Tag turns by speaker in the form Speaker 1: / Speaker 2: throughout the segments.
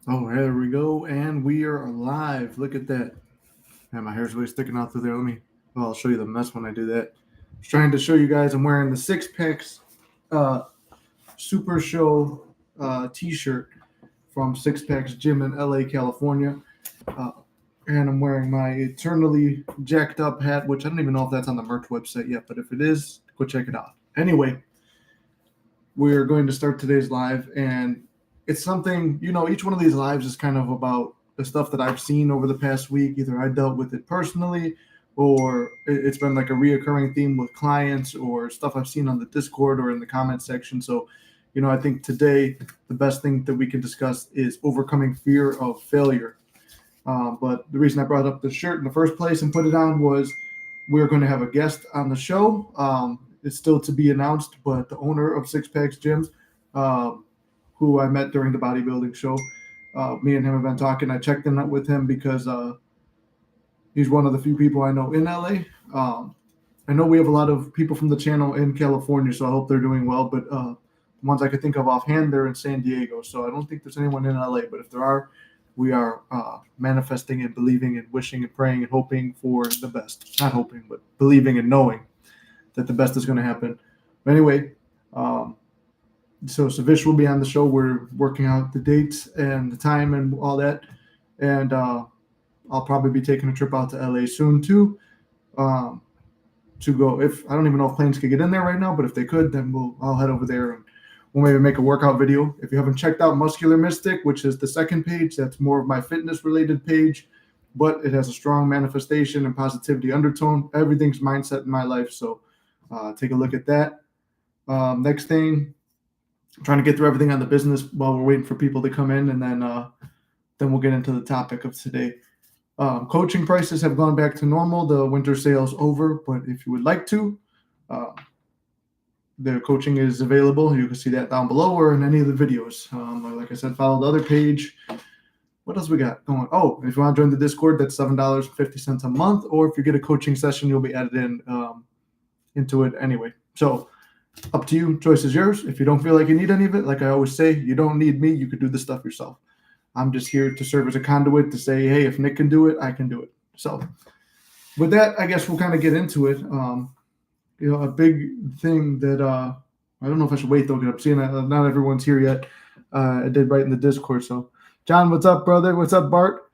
Speaker 1: Oh, there we go. And we are live. Look at that. Man, my hair's really sticking out through there. Well, I'll show you the mess when I do that. I was trying to show you guys I'm wearing the Six Packs uh, Super Show t shirt from Six Packs Gym in LA, California. Uh, and I'm wearing my eternally jacked up hat, which I don't even know if that's on the merch website yet, but if it is, go check it out. Anyway, we're going to start today's live, and it's something, each one of these lives is kind of about the stuff that I've seen over the past week. Either I dealt with it personally, or it's been like a reoccurring theme with clients, or stuff I've seen on the Discord or in the comment section. So, I think today the best thing that we can discuss is overcoming fear of failure. But the reason I brought up the shirt in the first place and put it on was we're going to have a guest on the show. It's still to be announced, but the owner of Six Packs Gyms, uh, who I met during the bodybuilding show, me and him have been talking. I checked in with him because he's one of the few people I know in LA. I know we have a lot of people from the channel in California, so I hope they're doing well. But the ones I could think of offhand, they're in San Diego. So I don't think there's anyone in LA. But if there are, we are manifesting and believing and wishing and praying and hoping for the best. Not hoping, but believing and knowing that the best is going to happen. But anyway, um, so Savish will be on the show. We're working out the dates and the time and all that. And I'll probably be taking a trip out to LA soon too. Um, to go. If I don't even know if planes could get in there right now, but if they could, then I'll head over there and we'll maybe make a workout video. If you haven't checked out Muscular Mystic, which is the second page, that's more of my fitness related page, but it has a strong manifestation and positivity undertone. Everything's mindset in my life, so take a look at that. Next thing, I'm trying to get through everything on the business while we're waiting for people to come in, and then we'll get into the topic of today. Coaching prices have gone back to normal. The winter sale's over, but if you would like to, uh, the coaching is available. You can see that down below or in any of the videos. Like I said, follow the other page. What else we got going? Oh, if you want to join the Discord, that's $7.50 a month. Or if you get a coaching session, you'll be added into it anyway. So up to you. Choice is yours. If you don't feel like you need any of it, like I always say, you don't need me. You could do the stuff yourself. I'm just here to serve as a conduit to say, hey, if Nick can do it, I can do it. So with that, I guess we'll kind of get into it. A big thing that I don't know if I should wait though, because I'm seeing that not everyone's here yet. I did write in the Discord. So, John, what's up, brother? What's up, Bart?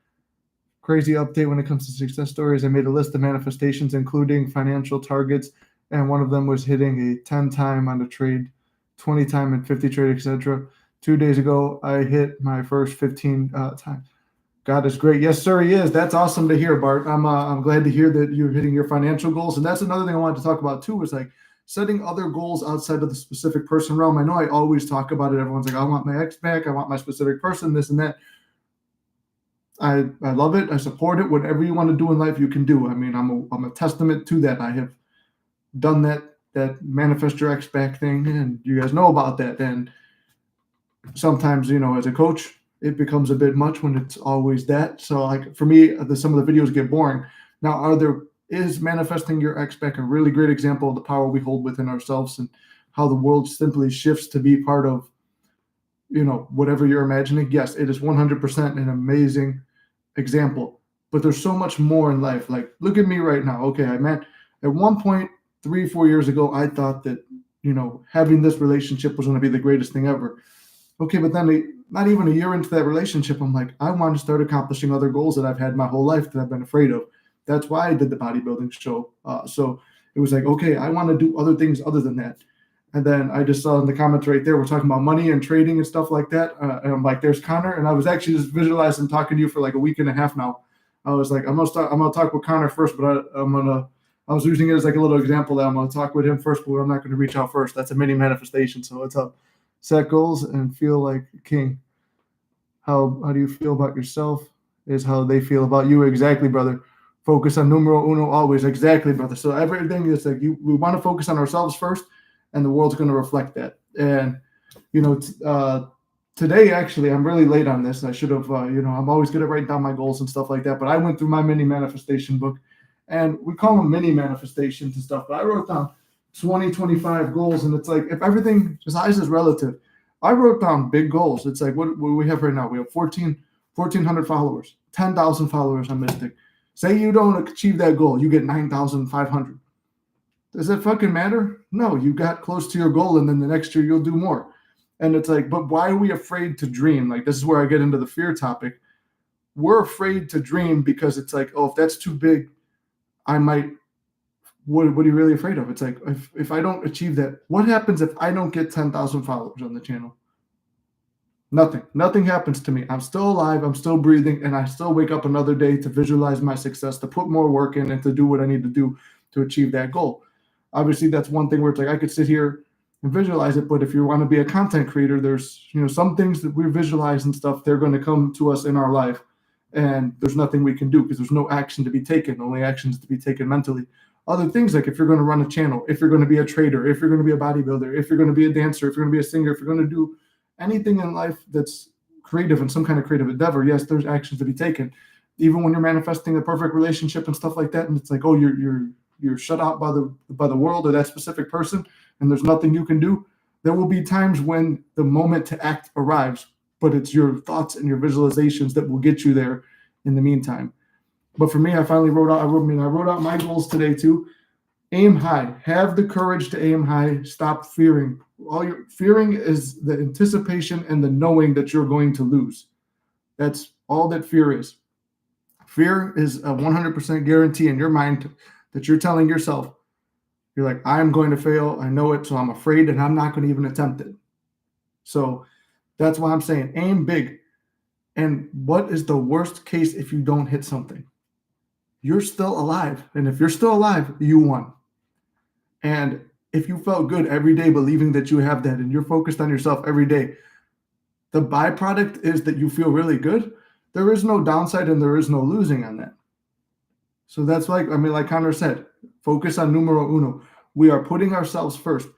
Speaker 1: Crazy update when it comes to success stories. I made a list of manifestations, including financial targets, and one of them was hitting a 10 time on the trade, 20 time and 50 trade, etc. 2 days ago, I hit my first 15 times. God is great. Yes, sir, he is. That's awesome to hear, Bart. I'm glad to hear that you're hitting your financial goals. And that's another thing I wanted to talk about too, is like setting other goals outside of the specific person realm. I know I always talk about it. Everyone's like, I want my ex back. I want my specific person, this and that. I love it. I support it. Whatever you want to do in life, you can do. I mean, I'm a testament to that. I have done that manifest your ex back thing, and you guys know about that. And sometimes, as a coach, it becomes a bit much when it's always that. So, like for me, some of the videos get boring. Now, is manifesting your ex back a really great example of the power we hold within ourselves and how the world simply shifts to be part of, whatever you're imagining? Yes, it is 100% an amazing example. But there's so much more in life. Like, look at me right now. Okay, I meant at one point, 3-4 years ago, I thought that, having this relationship was going to be the greatest thing ever. Okay, but then not even a year into that relationship, I'm like, I want to start accomplishing other goals that I've had my whole life that I've been afraid of. That's why I did the bodybuilding show. So it was like, okay, I want to do other things other than that. And then I just saw in the comments right there, we're talking about money and trading and stuff like that. And I'm like, there's Connor. And I was actually just visualizing talking to you for like a week and a half now. I was like, I'm gonna talk with Connor first, but I was using it as like a little example that I'm gonna talk with him first, but I'm not gonna reach out first. That's a mini manifestation. So it's a set goals and feel like a king. How do you feel about yourself is how they feel about you. Exactly, brother. Focus on numero uno always. Exactly, brother. So everything is like we want to focus on ourselves first, and the world's going to reflect that. And today actually I'm really late on this. I should have I'm always good at writing down my goals and stuff like that. But I went through my mini manifestation book, and we call them mini manifestations and stuff. But I wrote down 2025 goals, and it's like if everything, size is relative. I wrote down big goals. It's like, what we have right now? We have 1,400 followers, 10,000 followers on Mystic. Say you don't achieve that goal, you get 9,500. Does it fucking matter? No, you got close to your goal, and then the next year you'll do more. And it's like, but why are we afraid to dream? Like, this is where I get into the fear topic. We're afraid to dream because it's like, oh, if that's too big, I might. What are you really afraid of? It's like, if I don't achieve that, what happens if I don't get 10,000 followers on the channel? Nothing happens to me. I'm still alive, I'm still breathing, and I still wake up another day to visualize my success, to put more work in, and to do what I need to do to achieve that goal. Obviously, that's one thing where it's like I could sit here and visualize it, but if you want to be a content creator, there's some things that we visualize and stuff, they're going to come to us in our life, and there's nothing we can do because there's no action to be taken, only actions to be taken mentally. Other things, like if you're going to run a channel, if you're going to be a trader, if you're going to be a bodybuilder, if you're going to be a dancer, if you're going to be a singer, if you're going to do anything in life that's creative and some kind of creative endeavor, yes, there's actions to be taken. Even when you're manifesting the perfect relationship and stuff like that, and it's like, oh, you're shut out by the world or that specific person, and there's nothing you can do. There will be times when the moment to act arrives, but it's your thoughts and your visualizations that will get you there in the meantime. But for me, I finally wrote out my goals today too. Aim high. Have the courage to aim high. Stop fearing. Fearing is the anticipation and the knowing that you're going to lose. That's all that fear is. Fear is a 100% guarantee in your mind that you're telling yourself, you're like, I'm going to fail. I know it, so I'm afraid, and I'm not going to even attempt it. So that's why I'm saying aim big. And what is the worst case if you don't hit something? You're still alive. And if you're still alive, you won. And if you felt good every day believing that you have that and you're focused on yourself every day, the byproduct is that you feel really good. There is no downside and there is no losing on that. So that's like Connor said, focus on numero uno. We are putting ourselves first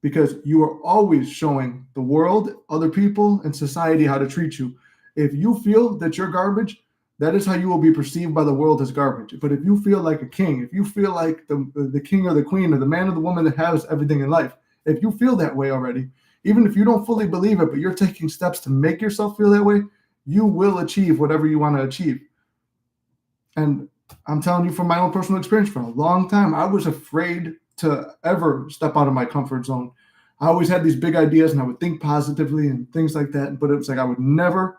Speaker 1: because you are always showing the world, other people, and society how to treat you. If you feel that you're garbage, that is how you will be perceived by the world as garbage. But if you feel like a king, if you feel like the king or the queen or the man or the woman that has everything in life, if you feel that way already, even if you don't fully believe it, but you're taking steps to make yourself feel that way, you will achieve whatever you want to achieve. And I'm telling you from my own personal experience, for a long time, I was afraid to ever step out of my comfort zone. I always had these big ideas and I would think positively and things like that, but it was like I would never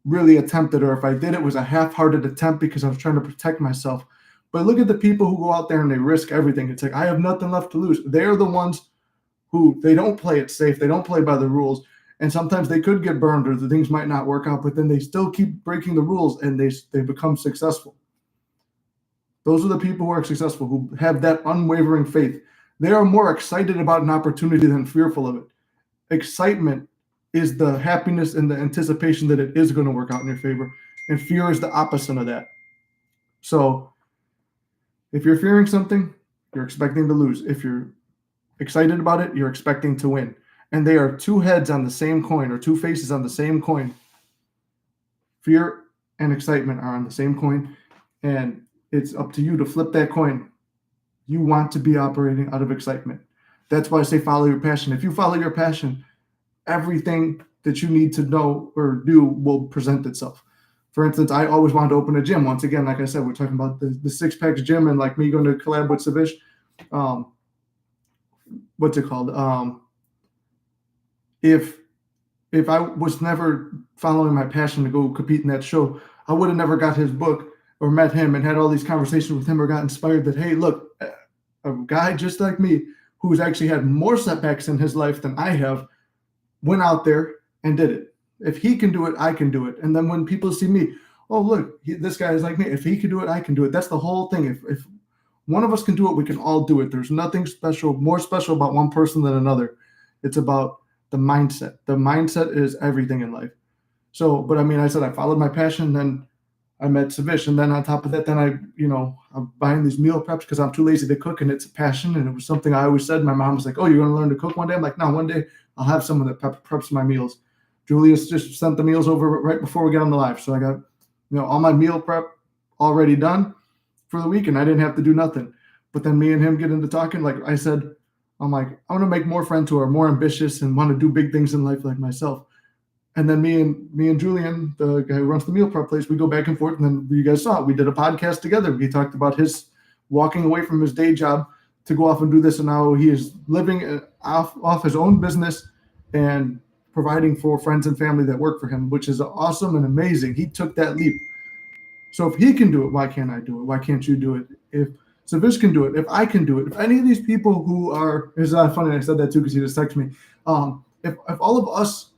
Speaker 1: really attempt it, or if I did, it was a half-hearted attempt because I was trying to protect myself. But look at the people who go out there and they risk everything. It's like, I have nothing left to lose. They're the ones who, they don't play it safe. They don't play by the rules. And sometimes they could get burned or the things might not work out, but then they still keep breaking the rules and they become successful. Those are the people who are successful, who have that unwavering faith. They are more excited about an opportunity than fearful of it. Excitement is the happiness and the anticipation that it is going to work out in your favor. And fear is the opposite of that. So if you're fearing something, you're expecting to lose. If you're excited about it, you're expecting to win. And they are two heads on the same coin, or two faces on the same coin. Fear and excitement are on the same coin. And it's up to you to flip that coin. You want to be operating out of excitement. That's why I say follow your passion. If you follow your passion, everything that you need to know or do will present itself. For instance, I always wanted to open a gym. Once again, like I said, we're talking about the Six Packs gym and like me going to collab with Savish. What's it called? If I was never following my passion to go compete in that show, I would have never got his book or met him and had all these conversations with him or got inspired that, hey, look, a guy just like me who's actually had more setbacks in his life than I have went out there and did it. If he can do it, I can do it. And then when people see me, oh, look, this guy is like me. If he can do it, I can do it. That's the whole thing. If one of us can do it, we can all do it. There's nothing more special about one person than another. It's about the mindset. The mindset is everything in life. So, but I said I followed my passion, then I met Savish, and then on top of that, then I'm buying these meal preps because I'm too lazy to cook, and it's a passion, and it was something I always said. My mom was like, oh, you're going to learn to cook one day? I'm like, no, one day I'll have someone that preps my meals. Julius just sent the meals over right before we got on the live. So I got, all my meal prep already done for the week, and I didn't have to do nothing. But then me and him get into talking. Like I said, I'm like, I want to make more friends who are more ambitious and want to do big things in life like myself. And then me and Julian, the guy who runs the meal prep place, we go back and forth. And then you guys saw it. We did a podcast together. We talked about his walking away from his day job to go off and do this, and now he is living off his own business and providing for friends and family that work for him, which is awesome and amazing. He took that leap. So if he can do it, why can't I do it? Why can't you do it? If Savish can do it, if I can do it, if any of these people who are, it's not funny I said that too because he just texted me. If all of us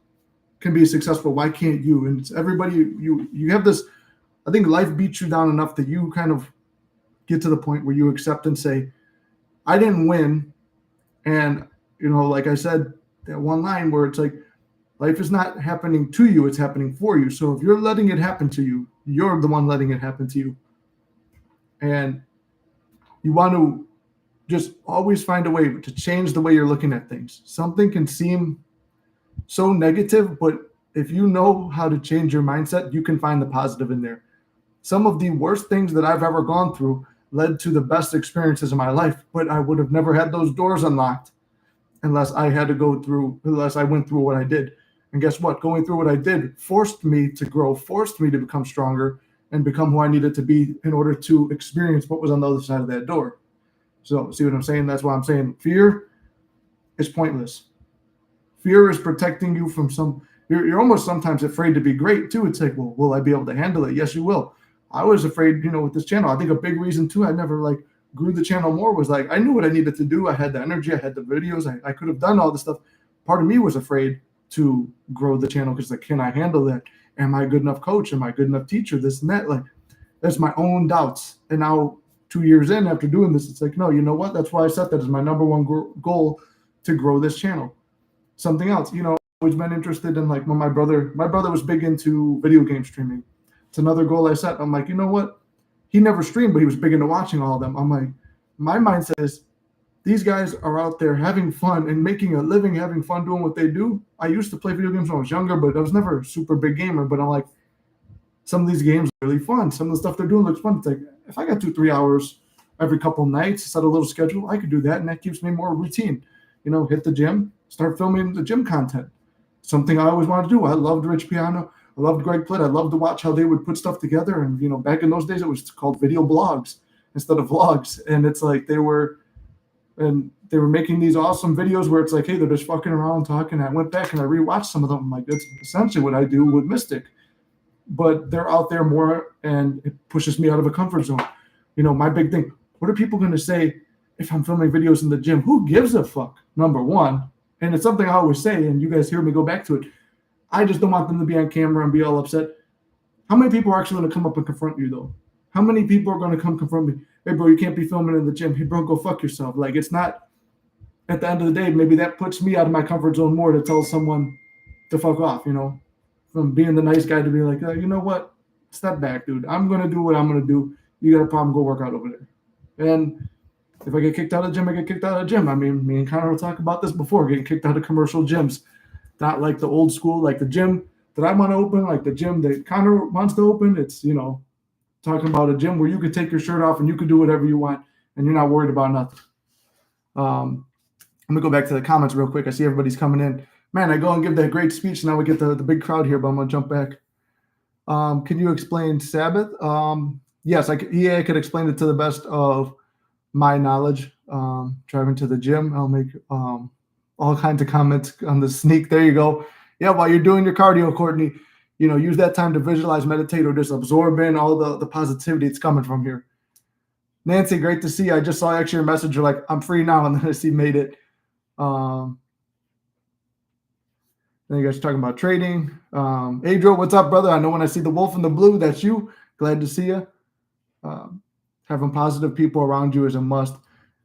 Speaker 1: can be successful, why can't you? And it's everybody, you have this, I think life beats you down enough that you kind of get to the point where you accept and say, I didn't win. And, like I said, that one line where it's like, life is not happening to you, it's happening for you. So if you're letting it happen to you, you're the one letting it happen to you. And you want to just always find a way to change the way you're looking at things. Something can seem so negative, but if you know how to change your mindset, you can find the positive in there. Some of the worst things that I've ever gone through led to the best experiences in my life, but I would have never had those doors unlocked unless I went through what I did. And guess what? Going through what I did forced me to grow, forced me to become stronger and become who I needed to be in order to experience what was on the other side of that door. So see what I'm saying? That's why I'm saying fear is pointless. Fear is protecting you from you're almost sometimes afraid to be great too. It's like, well, will I be able to handle it? Yes, you will. I was afraid, with this channel. I think a big reason too, I never grew the channel more was I knew what I needed to do. I had the energy, I had the videos, I could have done all this stuff. Part of me was afraid to grow the channel because can I handle that? Am I a good enough coach? Am I a good enough teacher? This and that. That's my own doubts. And now 2 years in after doing this, it's like, no, you know what? That's why I set that as my number one goal to grow this channel. Something else, I've always been interested in when my brother was big into video game streaming. It's another goal I set. I'm like, you know what? He never streamed, but he was big into watching all of them. I'm like, my mindset is these guys are out there having fun and making a living, having fun doing what they do. I used to play video games when I was younger, but I was never a super big gamer. But I'm like, some of these games are really fun. Some of the stuff they're doing looks fun. It's like, if I got 2-3 hours every couple of nights, set a little schedule, I could do that. And that keeps me more routine. Hit the gym, start filming the gym content. Something I always wanted to do. I loved Rich Piano. I loved Greg Plitt. I loved to watch how they would put stuff together. And, back in those days, it was called video blogs instead of vlogs. And it's like they were making these awesome videos where it's like, hey, they're just fucking around talking. I went back and I rewatched some of them. I'm like, that's essentially what I do with Mystic. But they're out there more and it pushes me out of a comfort zone. My big thing, what are people going to say if I'm filming videos in the gym? Who gives a fuck? Number one. And it's something I always say, and you guys hear me go back to it. I just don't want them to be on camera and be all upset. How many people are actually going to come up and confront you, though? How many people are going to come confront me? Hey, bro, you can't be filming in the gym. Hey, bro, go fuck yourself. It's not, at the end of the day, maybe that puts me out of my comfort zone more to tell someone to fuck off, from being the nice guy to be like, you know what? Step back, dude. I'm going to do what I'm going to do. You got a problem, go work out over there. And if I get kicked out of the gym, I get kicked out of the gym. I mean, me and Connor will talk about this before, getting kicked out of commercial gyms. Not like the old school, like the gym that I want to open, like the gym that Connor wants to open. It's, talking about a gym where you could take your shirt off and you could do whatever you want and you're not worried about nothing. Let me go back to the comments real quick. I see everybody's coming in. Man, I go and give that great speech. Now we get the big crowd here, but I'm going to jump back. Can you explain Sabbath? Yes, I could explain it to the best of my knowledge. Driving to the gym, I'll make all kinds of comments on the sneak. There you go. Yeah, while you're doing your cardio, Courtney, use that time to visualize, meditate, or just absorb in all the positivity that's coming from here. Nancy, great to see you. I just saw actually your message. You're like, I'm free now, and then I see made it. Then you guys are talking about trading. Adro, what's up, brother? I know when I see the wolf in the blue, that's you. Glad to see you. Having positive people around you is a must.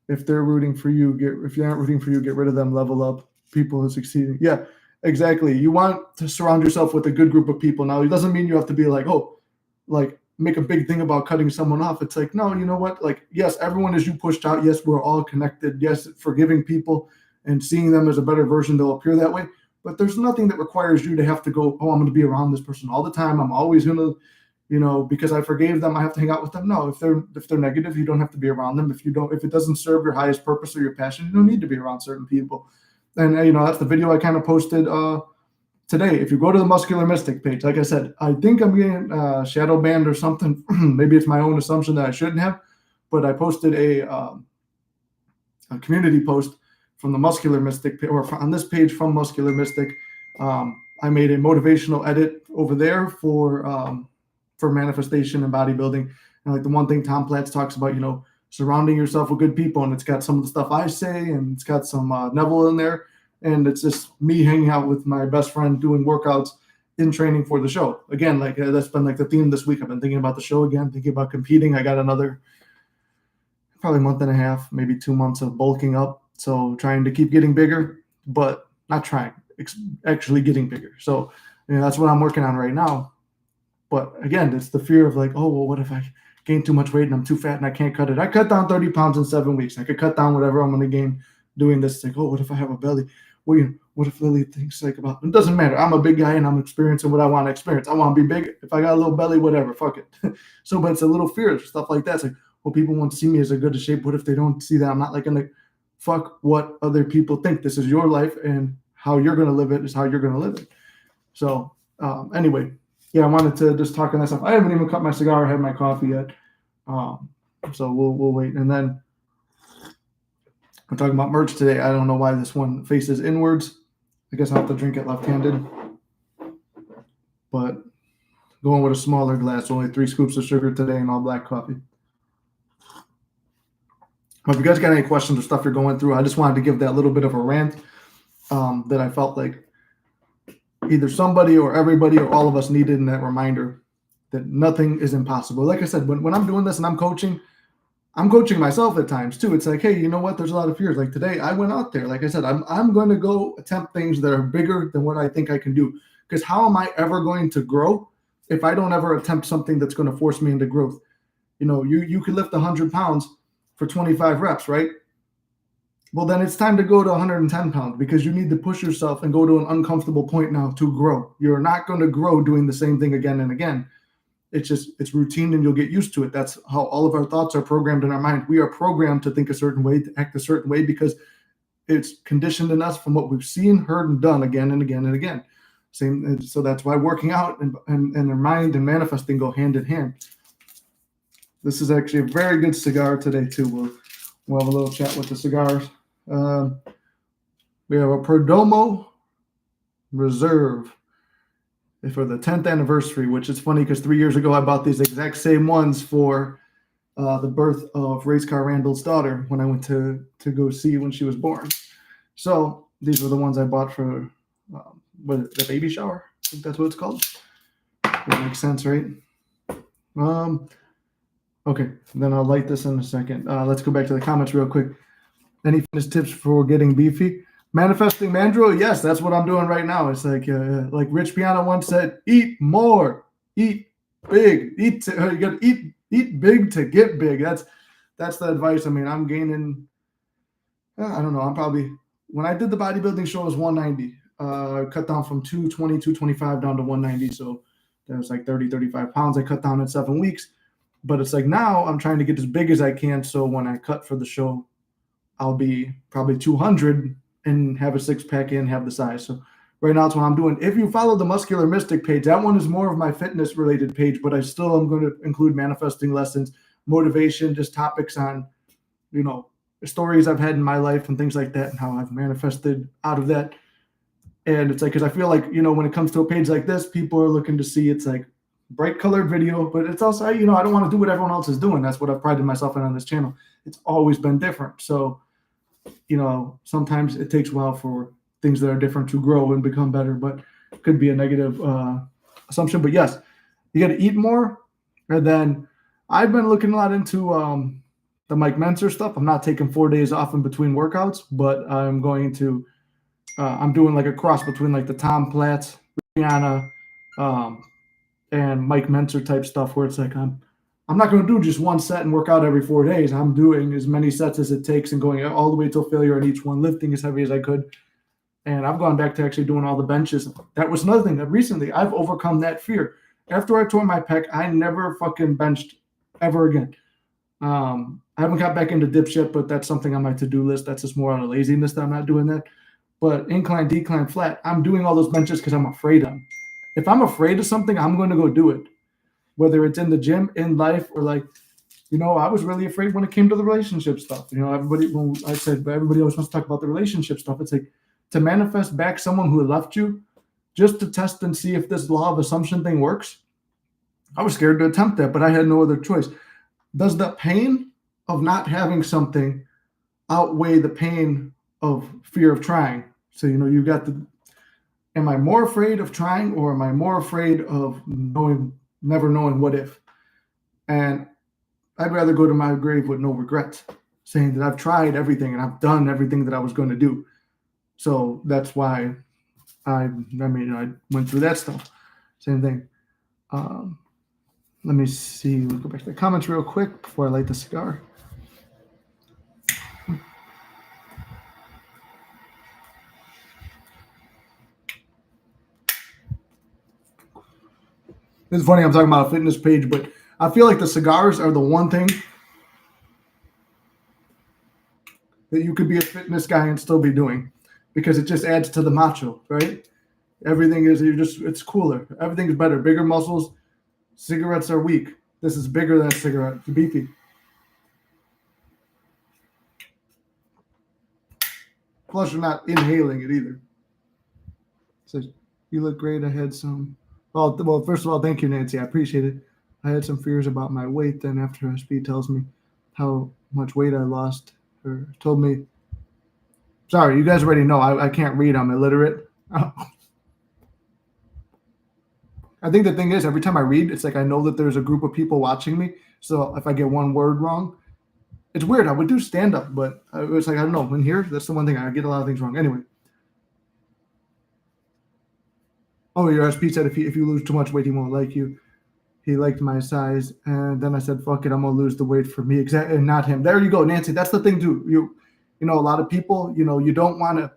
Speaker 1: If they're rooting for you, if they aren't rooting for you, get rid of them. Level up. People who are succeeding. Yeah, exactly. You want to surround yourself with a good group of people. Now, it doesn't mean you have to be make a big thing about cutting someone off. It's like, no, you know what? Yes, everyone is you pushed out. Yes, we're all connected. Yes, forgiving people and seeing them as a better version, they'll appear that way. But there's nothing that requires you to have to go, oh, I'm going to be around this person all the time. I'm always going to, because I forgave them, I have to hang out with them. No, if they're negative, you don't have to be around them. If it doesn't serve your highest purpose or your passion, you don't need to be around certain people. And that's the video I kind of posted today. If you go to the Muscular Mystic page, like I said, I think I'm getting shadow banned or something. Maybe it's my own assumption that I shouldn't have, but I posted a community post from the Muscular Mystic, or on this page from Muscular Mystic. I made a motivational edit over there for manifestation and bodybuilding. And like the one thing Tom Platz talks about, surrounding yourself with good people. And it's got some of the stuff I say, and it's got some Neville in there. And it's just me hanging out with my best friend doing workouts in training for the show. Again, like that's been like the theme this week. I've been thinking about the show again, thinking about competing. I got another probably month and a half, maybe 2 months of bulking up. So trying to keep getting bigger, but not trying, actually getting bigger. So that's what I'm working on right now. But again, it's the fear of like, oh, well, what if I gain too much weight and I'm too fat and I can't cut it? I cut down 30 pounds in 7 weeks. I could cut down whatever I'm going to gain doing this. It's like, oh, what if I have a belly? Well, what if Lily thinks like about it? It doesn't matter. I'm a big guy and I'm experiencing what I want to experience. I want to be big. If I got a little belly, whatever, fuck it. So, but it's a little fear, stuff like that. It's like, well, people won't see me as a good shape. What if they don't see that? I'm not like going to fuck what other people think. This is your life, and how you're going to live it is how you're going to live it. So anyway, yeah, I wanted to just talk on that stuff. I haven't even cut my cigar or had my coffee yet. So we'll wait. And then I'm talking about merch today. I don't know why this one faces inwards. I guess I'll have to drink it left-handed. But going with a smaller glass, only 3 scoops of sugar today and all black coffee. But if you guys got any questions or stuff you're going through, I just wanted to give that little bit of a rant that I felt like either somebody or everybody or all of us needed in that reminder that nothing is impossible. Like I said, when I'm doing this and I'm coaching myself at times too. It's like, hey, you know what? There's a lot of fears. Like today, I went out there. Like I said, I'm going to go attempt things that are bigger than what I think I can do. Because how am I ever going to grow if I don't ever attempt something that's going to force me into growth? You could lift 100 pounds for 25 reps, right? Well, then it's time to go to 110 pounds because you need to push yourself and go to an uncomfortable point now to grow. You're not going to grow doing the same thing again and again. It's routine and you'll get used to it. That's how all of our thoughts are programmed in our mind. We are programmed to think a certain way, to act a certain way because it's conditioned in us from what we've seen, heard, and done again and again and again. So that's why working out and our mind and manifesting go hand in hand. This is actually a very good cigar today too. We'll have a little chat with the cigars. We have a Perdomo Reserve for the 10th anniversary, which is funny because 3 years ago I bought these exact same ones for the birth of Race Car Randall's daughter when I went to go see when she was born. So these were the ones I bought for the baby shower. I think that's what it's called. That makes sense, right? Okay, then I'll light this in a second. Let's go back to the comments real quick. Any fitness tips for getting beefy? Manifesting Mandrill, yes, that's what I'm doing right now. It's like Rich Piano once said, eat more, eat big, you got to eat big to get big. That's the advice. I mean, I'm gaining, I don't know, I'm probably, when I did the bodybuilding show, it was 190. Cut down from 220, 225 down to 190. So that was like 30, 35 pounds. I cut down in 7 weeks. But it's like now I'm trying to get as big as I can. So when I cut for the show, I'll be probably 200 and have a 6-pack and have the size. So right now that's what I'm doing. If you follow the Muscular Mystic page, that one is more of my fitness related page, but I still am going to include manifesting lessons, motivation, just topics on, stories I've had in my life and things like that and how I've manifested out of that. And it's like, because I feel like, when it comes to a page like this, people are looking to see it's like bright colored video, but it's also, I don't want to do what everyone else is doing. That's what I've prided myself in on this channel. It's always been different. So, sometimes it takes a while for things that are different to grow and become better, but it could be a negative assumption. But yes, you got to eat more. And then I've been looking a lot into the Mike Mentzer stuff. I'm not taking 4 days off in between workouts, but I'm going to, I'm doing like a cross between like the Tom Platz, Rihanna, and Mike Mentzer type stuff where it's like I'm not going to do just one set and work out every 4 days. I'm doing as many sets as it takes and going all the way till failure on each one, lifting as heavy as I could. And I've gone back to actually doing all the benches. That was another thing that recently I've overcome that fear. After I tore my pec, I never fucking benched ever again. I haven't got back into dips yet, but that's something on my to-do list. That's just more out of laziness that I'm not doing that. But incline, decline, flat, I'm doing all those benches because I'm afraid of them. If I'm afraid of something, I'm going to go do it. Whether it's in the gym, in life, or like, I was really afraid when it came to the relationship stuff. When I said everybody always wants to talk about the relationship stuff. It's like to manifest back someone who left you just to test and see if this law of assumption thing works. I was scared to attempt that, but I had no other choice. Does the pain of not having something outweigh the pain of fear of trying? So, you got am I more afraid of trying, or am I more afraid of never knowing what if? And I'd rather go to my grave with no regrets, saying that I've tried everything and I've done everything that I was going to do. So that's why I went through that stuff. Same thing. Let me see. We'll go back to the comments real quick before I light the cigar. It's funny, I'm talking about a fitness page, but I feel like the cigars are the one thing that you could be a fitness guy and still be doing, because it just adds to the macho, right? Everything is, it's cooler. Everything is better. Bigger muscles. Cigarettes are weak. This is bigger than a cigarette. It's beefy. Plus, you're not inhaling it either. So, you look great. I had some. Well, first of all, thank you, Nancy. I appreciate it. I had some fears about my weight. Then, after SP tells me how much weight I lost, or told me. Sorry, you guys already know I can't read. I'm illiterate. I think the thing is, every time I read, it's like I know that there's a group of people watching me. So if I get one word wrong, it's weird. I would do stand up, but it's like, I don't know. In here, that's the one thing I get a lot of things wrong. Anyway. Oh, your SP said if you lose too much weight, he won't like you. He liked my size, and then I said, "Fuck it, I'm gonna lose the weight for me, exactly, and not him." There you go, Nancy. That's the thing too. A lot of people, you don't want to.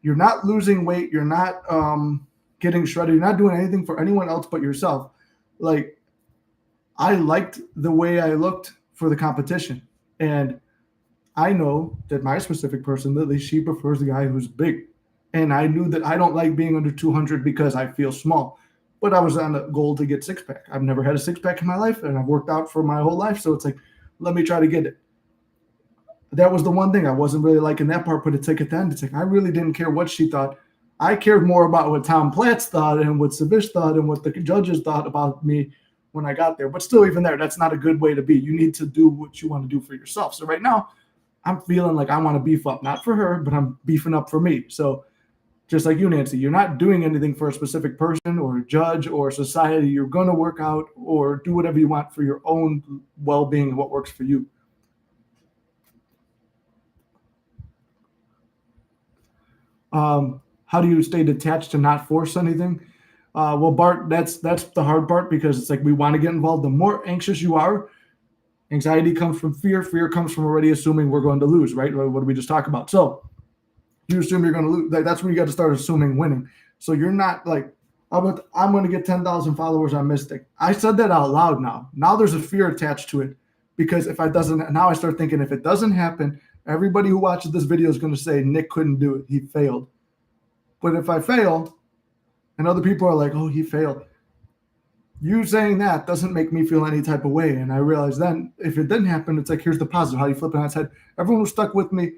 Speaker 1: You're not losing weight. You're not getting shredded. You're not doing anything for anyone else but yourself. Like, I liked the way I looked for the competition, and I know that my specific person, Lily, she prefers the guy who's big. And I knew that I don't like being under 200 because I feel small. But I was on a goal to get six-pack. I've never had a six-pack in my life, and I've worked out for my whole life. So it's like, let me try to get it. That was the one thing I wasn't really liking that part, but it's like at the end, it's like I really didn't care what she thought. I cared more about what Tom Platz thought and what Savish thought and what the judges thought about me when I got there. But still, even there, that's not a good way to be. You need to do what you want to do for yourself. So right now, I'm feeling like I want to beef up, not for her, but I'm beefing up for me. So just like you, Nancy, you're not doing anything for a specific person or judge or society. You're going to work out or do whatever you want for your own well-being and what works for you. How do you stay detached to not force anything? Well, Bart, that's the hard part, because it's like we want to get involved. The more anxious you are, anxiety comes from fear. Fear comes from already assuming we're going to lose, right? What did we just talk about? So you assume you're going to lose. That's when you got to start assuming winning. So you're not like, I'm going to get 10,000 followers on Mystic. I said that out loud now. Now there's a fear attached to it, because now I start thinking, if it doesn't happen, everybody who watches this video is going to say Nick couldn't do it. He failed. But if I fail and other people are like, oh, he failed, you saying that doesn't make me feel any type of way. And I realized then, if it didn't happen, it's like, here's the positive. How do you flip it on its head? Everyone who stuck with me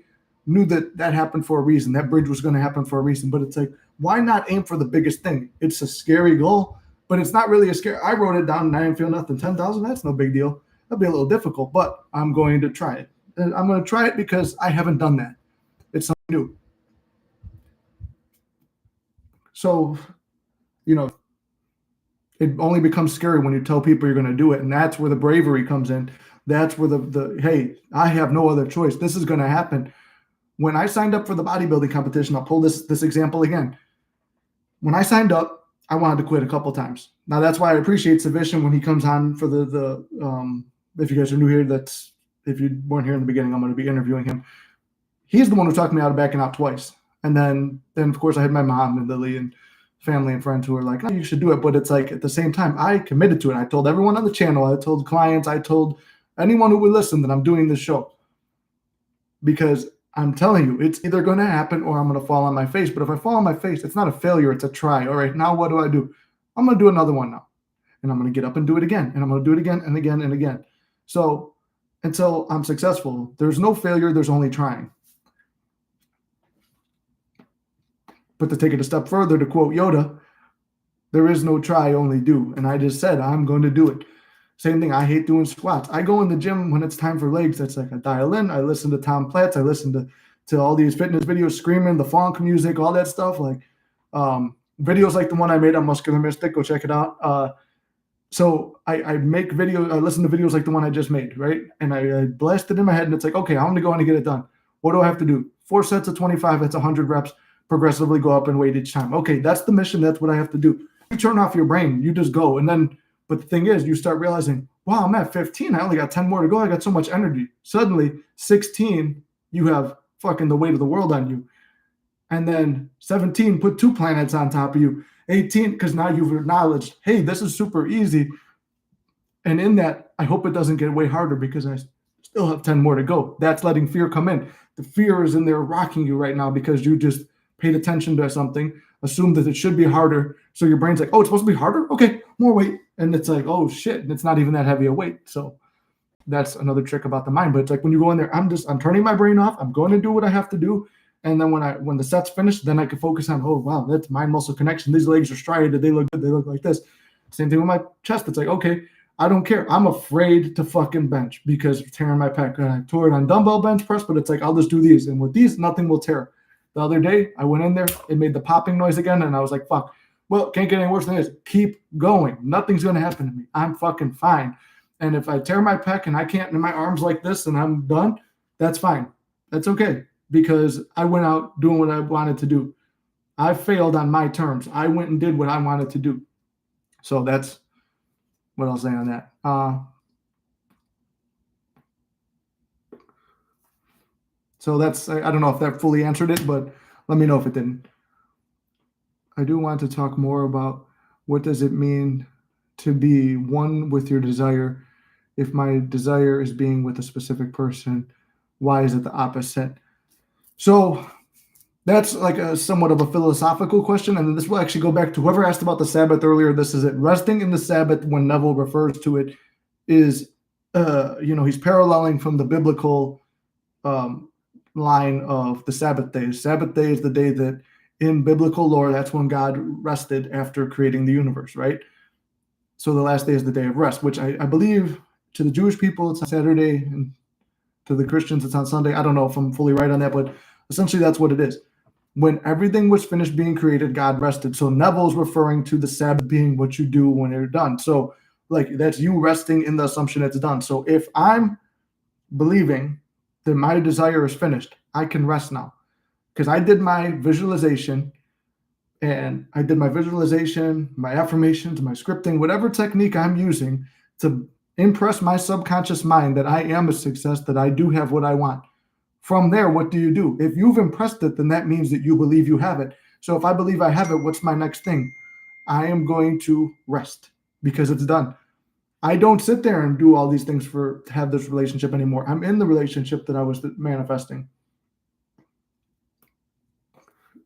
Speaker 1: knew that happened for a reason. That bridge was going to happen for a reason. But it's like, why not aim for the biggest thing? It's a scary goal, but it's not really a scary. I wrote it down and I didn't feel nothing. 10,000, that's no big deal. That'd be a little difficult, but I'm going to try it. And I'm going to try it because I haven't done that. It's something new. So, it only becomes scary when you tell people you're going to do it. And that's where the bravery comes in. That's where the hey, I have no other choice. This is going to happen. When I signed up for the bodybuilding competition, I'll pull this example again. When I signed up, I wanted to quit a couple times. Now, that's why I appreciate Savish when he comes on for the if you guys are new here, if you weren't here in the beginning, I'm going to be interviewing him. He's the one who talked me out of backing out twice. And then of course, I had my mom and Lily and family and friends who are like, "No, you should do it." But it's like at the same time, I committed to it. I told everyone on the channel, I told clients, I told anyone who would listen that I'm doing this show, because I'm telling you, it's either going to happen or I'm going to fall on my face. But if I fall on my face, it's not a failure, it's a try. All right, now what do I do? I'm going to do another one now. And I'm going to get up and do it again. And I'm going to do it again and again and again. So until I'm successful, there's no failure, there's only trying. But to take it a step further, to quote Yoda, there is no try, only do. And I just said, I'm going to do it. Same thing, I hate doing squats. I go in the gym when it's time for legs. That's like I dial in. I listen to Tom Platz. I listen to all these fitness videos, screaming, the funk music, all that stuff. Like videos like the one I made on Muscular Mystic. Go check it out. So I make videos. I listen to videos like the one I just made, right? And I blast it in my head, and it's like, okay, I'm going to go in and get it done. What do I have to do? 4 sets of 25. That's 100 reps. Progressively go up in weight each time. Okay, that's the mission. That's what I have to do. You turn off your brain. You just go. And then, but the thing is, you start realizing, wow, I'm at 15. I only got 10 more to go. I got so much energy. Suddenly, 16, you have fucking the weight of the world on you. And then 17, put 2 planets on top of you. 18, because now you've acknowledged, hey, this is super easy. And in that, I hope it doesn't get way harder because I still have 10 more to go. That's letting fear come in. The fear is in there rocking you right now because you just paid attention to something, assumed that it should be harder. So your brain's like, oh, it's supposed to be harder? Okay, more weight. And it's like, oh shit, and it's not even that heavy a weight. So that's another trick about the mind. But it's like when you go in there, I'm turning my brain off. I'm going to do what I have to do. And then when the set's finished, then I can focus on, oh wow, that's mind muscle connection. These legs are striated. They look good. They look like this. Same thing with my chest. It's like, okay, I don't care. I'm afraid to fucking bench because of tearing my pec. And I tore it on dumbbell bench press, but it's like, I'll just do these. And with these, nothing will tear. The other day, I went in there, it made the popping noise again, and I was like, fuck, well, can't get any worse than this. Keep going. Nothing's going to happen to me. I'm fucking fine. And if I tear my pec and I can't, and my arms like this and I'm done, that's fine. That's okay, because I went out doing what I wanted to do. I failed on my terms. I went and did what I wanted to do. So that's what I'll say on that. So that's, I don't know if that fully answered it, but let me know if it didn't. I do want to talk more about what does it mean to be one with your desire. If my desire is being with a specific person, why is it the opposite? So that's like a somewhat of a philosophical question. And this will actually go back to whoever asked about the Sabbath earlier. This is it. Resting in the Sabbath, when Neville refers to it, is, he's paralleling from the biblical line of the Sabbath day. Sabbath day is the day that in biblical lore, that's when God rested after creating the universe, right? So the last day is the day of rest, which I believe to the Jewish people, it's on Saturday, and to the Christians, it's on Sunday. I don't know if I'm fully right on that, but essentially that's what it is. When everything was finished being created, God rested. So Neville's referring to the Sabbath being what you do when you're done. So like that's you resting in the assumption it's done. So if I'm believing that my desire is finished, I can rest now because I did my visualization, and I did my visualization, my affirmations, my scripting, whatever technique I'm using to impress my subconscious mind that I am a success, that I do have what I want. From there, what do you do? If you've impressed it, then that means that you believe you have it. So if I believe I have it, what's my next thing? I am going to rest because it's done. I don't sit there and do all these things to have this relationship anymore. I'm in the relationship that I was manifesting.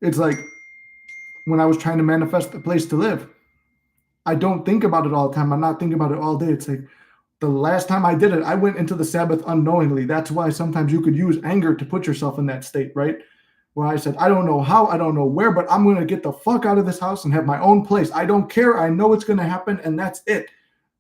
Speaker 1: It's like when I was trying to manifest a place to live, I don't think about it all the time. I'm not thinking about it all day. It's like the last time I did it, I went into the Sabbath unknowingly. That's why sometimes you could use anger to put yourself in that state, right? Where I said, I don't know how, I don't know where, but I'm going to get the fuck out of this house and have my own place. I don't care. I know it's going to happen, and that's it.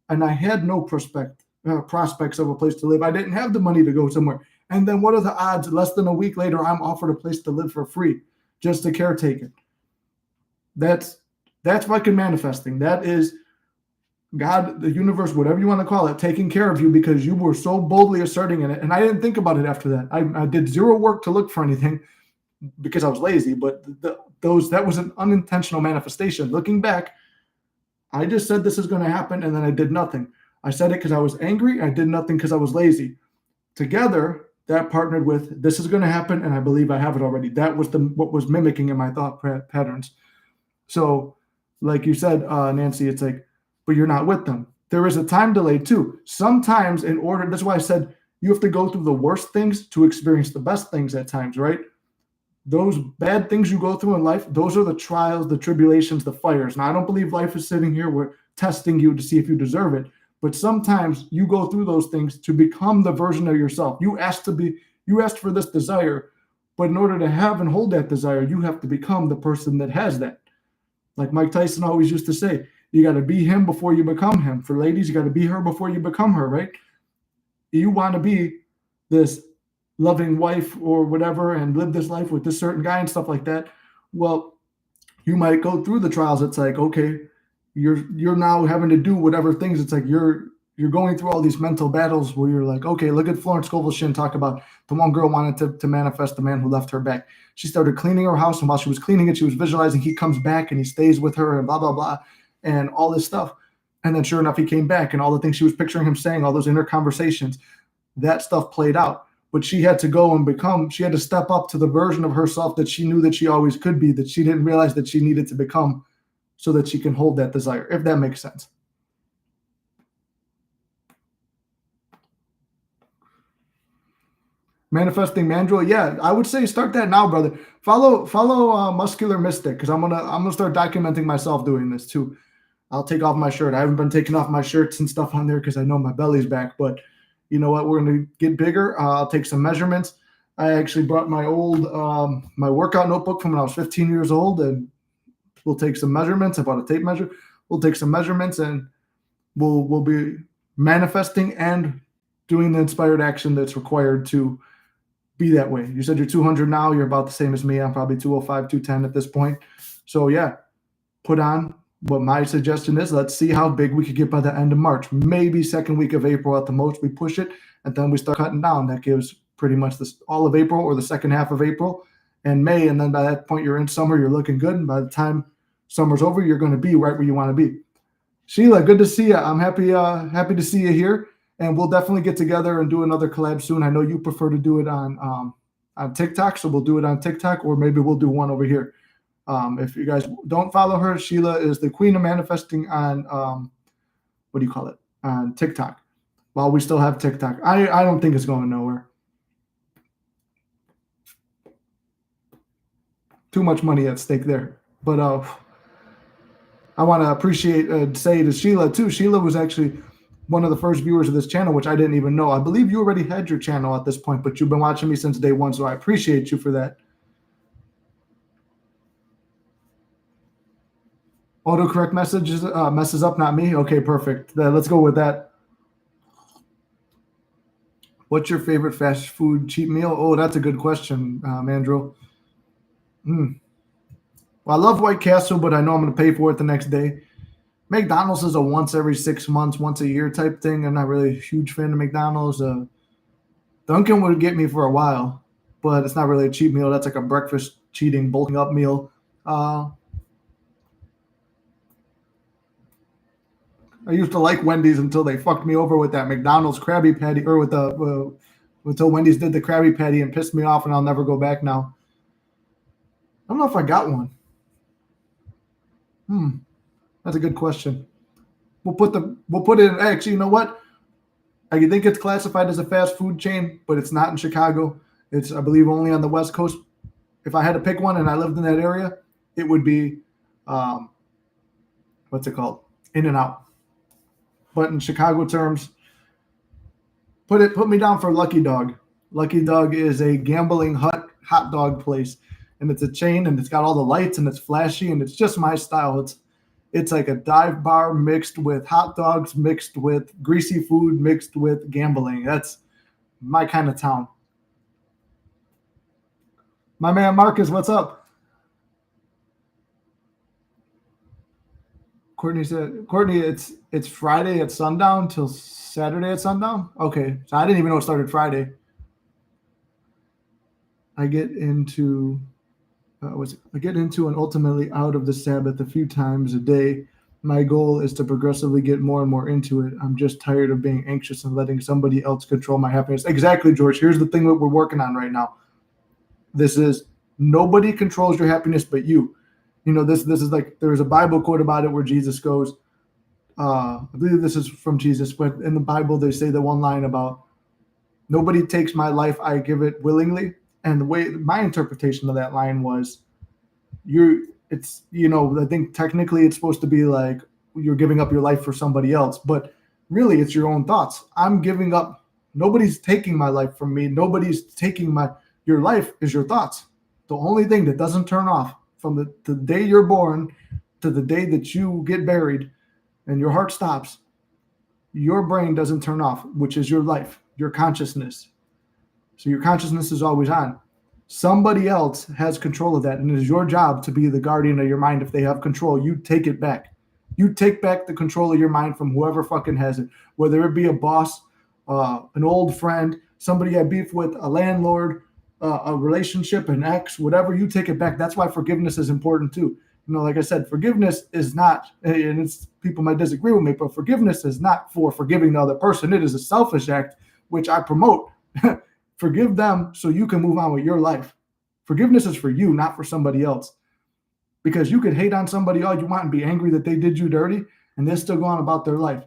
Speaker 1: And I had no prospects of a place to live. I didn't have the money to go somewhere. And then what are the odds? Less than a week later, I'm offered a place to live for free, just to caretake it. That's fucking manifesting. That is God, the universe, whatever you want to call it, taking care of you because you were so boldly asserting in it. And I didn't think about it after that. I did zero work to look for anything because I was lazy. But that was an unintentional manifestation. Looking back, I just said this is going to happen, and then I did nothing. I said it because I was angry. I did nothing because I was lazy. Together, that partnered with this is going to happen, and I believe I have it already. That was what was mimicking in my thought patterns. So like you said, Nancy, it's like, but you're not with them. There is a time delay too. Sometimes, in order, that's why I said you have to go through the worst things to experience the best things at times, right? Those bad things you go through in life, those are the trials, the tribulations, the fires. Now, I don't believe life is sitting here, we're testing you to see if you deserve it. But sometimes you go through those things to become the version of yourself. You asked for this desire, but in order to have and hold that desire, you have to become the person that has that. Like Mike Tyson always used to say, you got to be him before you become him. For ladies, you got to be her before you become her, right? You want to be this loving wife or whatever and live this life with this certain guy and stuff like that. Well, you might go through the trials. It's like, okay, you're now having to do whatever things. It's like you're going through all these mental battles where you're like, okay, look at Florence Scovel Shinn talk about the one girl wanted to manifest the man who left her back. She started cleaning her house, and while she was cleaning it, she was visualizing he comes back and he stays with her and blah, blah, blah, and all this stuff. And then sure enough, he came back, and all the things she was picturing him saying, all those inner conversations, that stuff played out. But she had to go and she had to step up to the version of herself that she knew that she always could be, that she didn't realize that she needed to become so that she can hold that desire, if that makes sense. Manifesting Mandrill, yeah, I would say start that now, brother. Follow Muscular Mystic, because I'm gonna start documenting myself doing this too. I'll take off my shirt. I haven't been taking off my shirts and stuff on there because I know my belly's back. But you know what? We're gonna get bigger. I'll take some measurements. I actually brought my old my workout notebook from when I was 15 years old, and we'll take some measurements. I bought a tape measure. We'll take some measurements, and we'll be manifesting and doing the inspired action that's required to be that way. You said you're 200 now. You're about the same as me. I'm probably 205, 210 at this point. So yeah, put on. What my suggestion is, let's see how big we could get by the end of March. Maybe second week of April at the most, we push it, and then we start cutting down. That gives pretty much all of April or the second half of April and May. And then by that point, you're in summer, you're looking good. And by the time summer's over, you're going to be right where you want to be. Sheila, good to see you. I'm happy to see you here. And we'll definitely get together and do another collab soon. I know you prefer to do it on TikTok, so we'll do it on TikTok, or maybe we'll do one over here. If you guys don't follow her, Sheila is the queen of manifesting on what do you call it? On TikTok. While we still have TikTok, I don't think it's going nowhere. Too much money at stake there. But I want to say to Sheila too. Sheila was actually one of the first viewers of this channel, which I didn't even know. I believe you already had your channel at this point, but you've been watching me since day one, so I appreciate you for that. Autocorrect messages messes up, not me. Okay, perfect. Let's go with that. What's your favorite fast food cheap meal? Oh, that's a good question, Mandrill. Well, I love White Castle, but I know I'm going to pay for it the next day. McDonald's is a once every 6 months, once a year type thing. I'm not really a huge fan of McDonald's. Dunkin' would get me for a while, but it's not really a cheap meal. That's like a breakfast cheating, bulking up meal. I used to like Wendy's until they fucked me over with that McDonald's Krabby Patty, or with until Wendy's did the Krabby Patty and pissed me off, and I'll never go back now. I don't know if I got one. That's a good question. We'll put it in, actually, you know what? I think it's classified as a fast food chain, but it's not in Chicago. It's, I believe, only on the West Coast. If I had to pick one and I lived in that area, it would be, what's it called? In-N-Out. But in Chicago terms, put me down for Lucky Dog. Lucky Dog is a gambling hot dog place, and it's a chain, and it's got all the lights, and it's flashy, and it's just my style. It's like a dive bar mixed with hot dogs, mixed with greasy food, mixed with gambling. That's my kind of town. My man Marcus, what's up? Courtney said, it's Friday at sundown till Saturday at sundown? Okay, so I didn't even know it started Friday. I get into and ultimately out of the Sabbath a few times a day. My goal is to progressively get more and more into it. I'm just tired of being anxious and letting somebody else control my happiness. Exactly, George. Here's the thing that we're working on right now. This is nobody controls your happiness but you. This is like, there's a Bible quote about it where Jesus goes, I believe this is from Jesus, but in the Bible they say the one line about nobody takes my life, I give it willingly. And the way my interpretation of that line was, I think technically it's supposed to be like you're giving up your life for somebody else, but really it's your own thoughts. I'm giving up. Nobody's taking my life from me. Nobody's taking your life is your thoughts. The only thing that doesn't turn off from the day you're born to the day that you get buried and your heart stops, your brain doesn't turn off, which is your life, your consciousness. So your consciousness is always on. Somebody else has control of that, and it is your job to be the guardian of your mind. If they have control, you take it back. You take back the control of your mind from whoever fucking has it, whether it be a boss, an old friend, somebody you had beef with, a landlord, a relationship, an ex, whatever. You take it back. That's why forgiveness is important too. Like I said, forgiveness is not, and it's people might disagree with me, but forgiveness is not for forgiving the other person. It is a selfish act, which I promote. Forgive them so you can move on with your life. Forgiveness is for you, not for somebody else. Because you could hate on somebody all you want and be angry that they did you dirty, and they're still going about their life.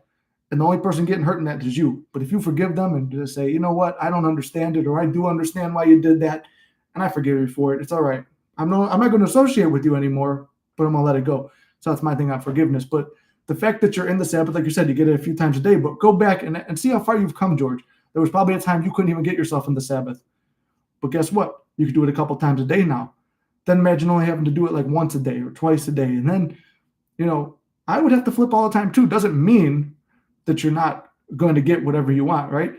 Speaker 1: And the only person getting hurt in that is you. But if you forgive them and just say, you know what, I don't understand it, or I do understand why you did that, and I forgive you for it, it's all right. I'm not going to associate with you anymore, but I'm going to let it go. So that's my thing on forgiveness. But the fact that you're in the Sabbath, like you said, you get it a few times a day, but go back and see how far you've come, George. There was probably a time you couldn't even get yourself in the Sabbath. But guess what? You could do it a couple times a day now. Then imagine only having to do it like once a day or twice a day. And then, I would have to flip all the time too. Doesn't mean that you're not going to get whatever you want, right?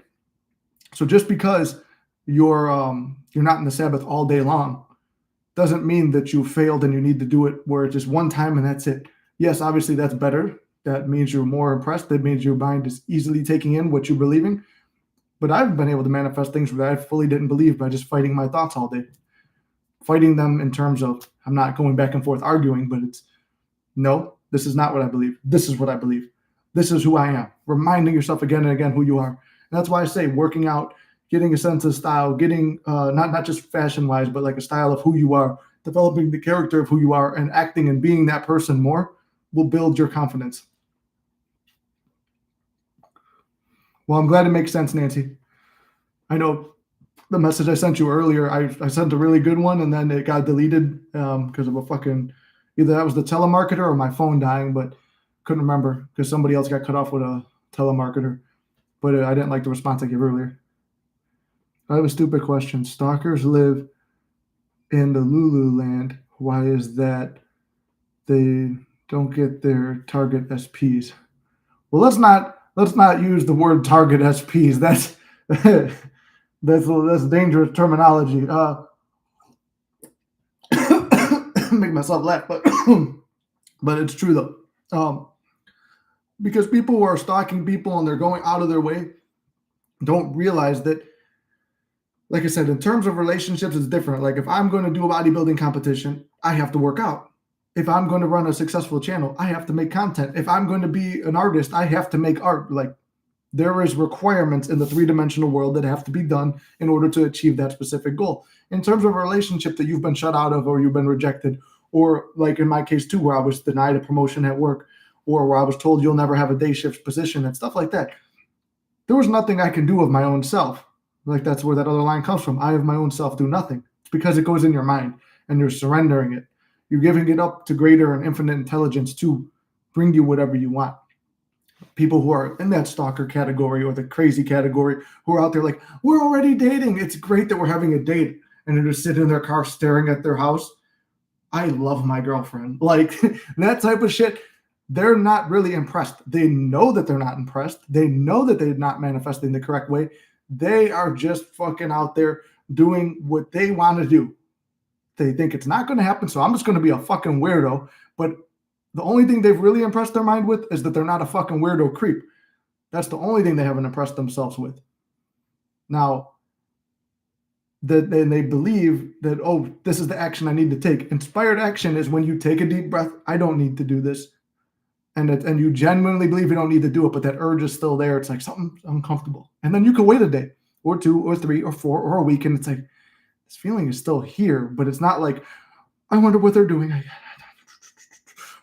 Speaker 1: So just because you're not in the Sabbath all day long doesn't mean that you failed and you need to do it where it's just one time and that's it. Yes, obviously that's better. That means you're more impressed. That means your mind is easily taking in what you're believing. But I've been able to manifest things that I fully didn't believe by just fighting my thoughts all day. Fighting them in terms of, I'm not going back and forth arguing, but it's, no, this is not what I believe. This is what I believe. This is who I am. Reminding yourself again and again who you are. And that's why I say working out, getting a sense of style, getting not just fashion-wise, but like a style of who you are, developing the character of who you are, and acting and being that person more will build your confidence. Well, I'm glad it makes sense, Nancy. I know the message I sent you earlier, I sent a really good one, and then it got deleted because of a fucking, either that was the telemarketer or my phone dying, but couldn't remember because somebody else got cut off with a telemarketer. But I didn't like the response I gave earlier. I have a stupid question. Stalkers live in the Lulu land. Why is that? They don't get their target SPs. Well, let's not use the word target SPs. That's that's dangerous terminology. Make myself laugh, but it's true though. Because people who are stalking people and they're going out of their way don't realize that, like I said, in terms of relationships, it's different. Like if I'm going to do a bodybuilding competition, I have to work out. If I'm going to run a successful channel, I have to make content. If I'm going to be an artist, I have to make art. Like there is requirements in the three-dimensional world that have to be done in order to achieve that specific goal. In terms of a relationship that you've been shut out of or you've been rejected, or like in my case too, where I was denied a promotion at work, or where I was told you'll never have a day shift position and stuff like that, there was nothing I can do of my own self. Like that's where that other line comes from. I of my own self do nothing. It's because it goes in your mind and you're surrendering it. You're giving it up to greater and infinite intelligence to bring you whatever you want. People who are in that stalker category or the crazy category who are out there like, we're already dating. It's great that we're having a date. And they're just sitting in their car staring at their house. I love my girlfriend. Like that type of shit. They're not really impressed. They know that they're not impressed. They know that they're not manifesting the correct way. They are just fucking out there doing what they want to do. They think it's not going to happen, so I'm just going to be a fucking weirdo. But the only thing they've really impressed their mind with is that they're not a fucking weirdo creep. That's the only thing they haven't impressed themselves with. Now, they believe that, oh, this is the action I need to take. Inspired action is when you take a deep breath. I don't need to do this. And you genuinely believe you don't need to do it, but that urge is still there. It's like something's uncomfortable. And then you can wait a day or 2 or 3 or 4 or a week, and it's like, this feeling is still here, but it's not like, I wonder what they're doing.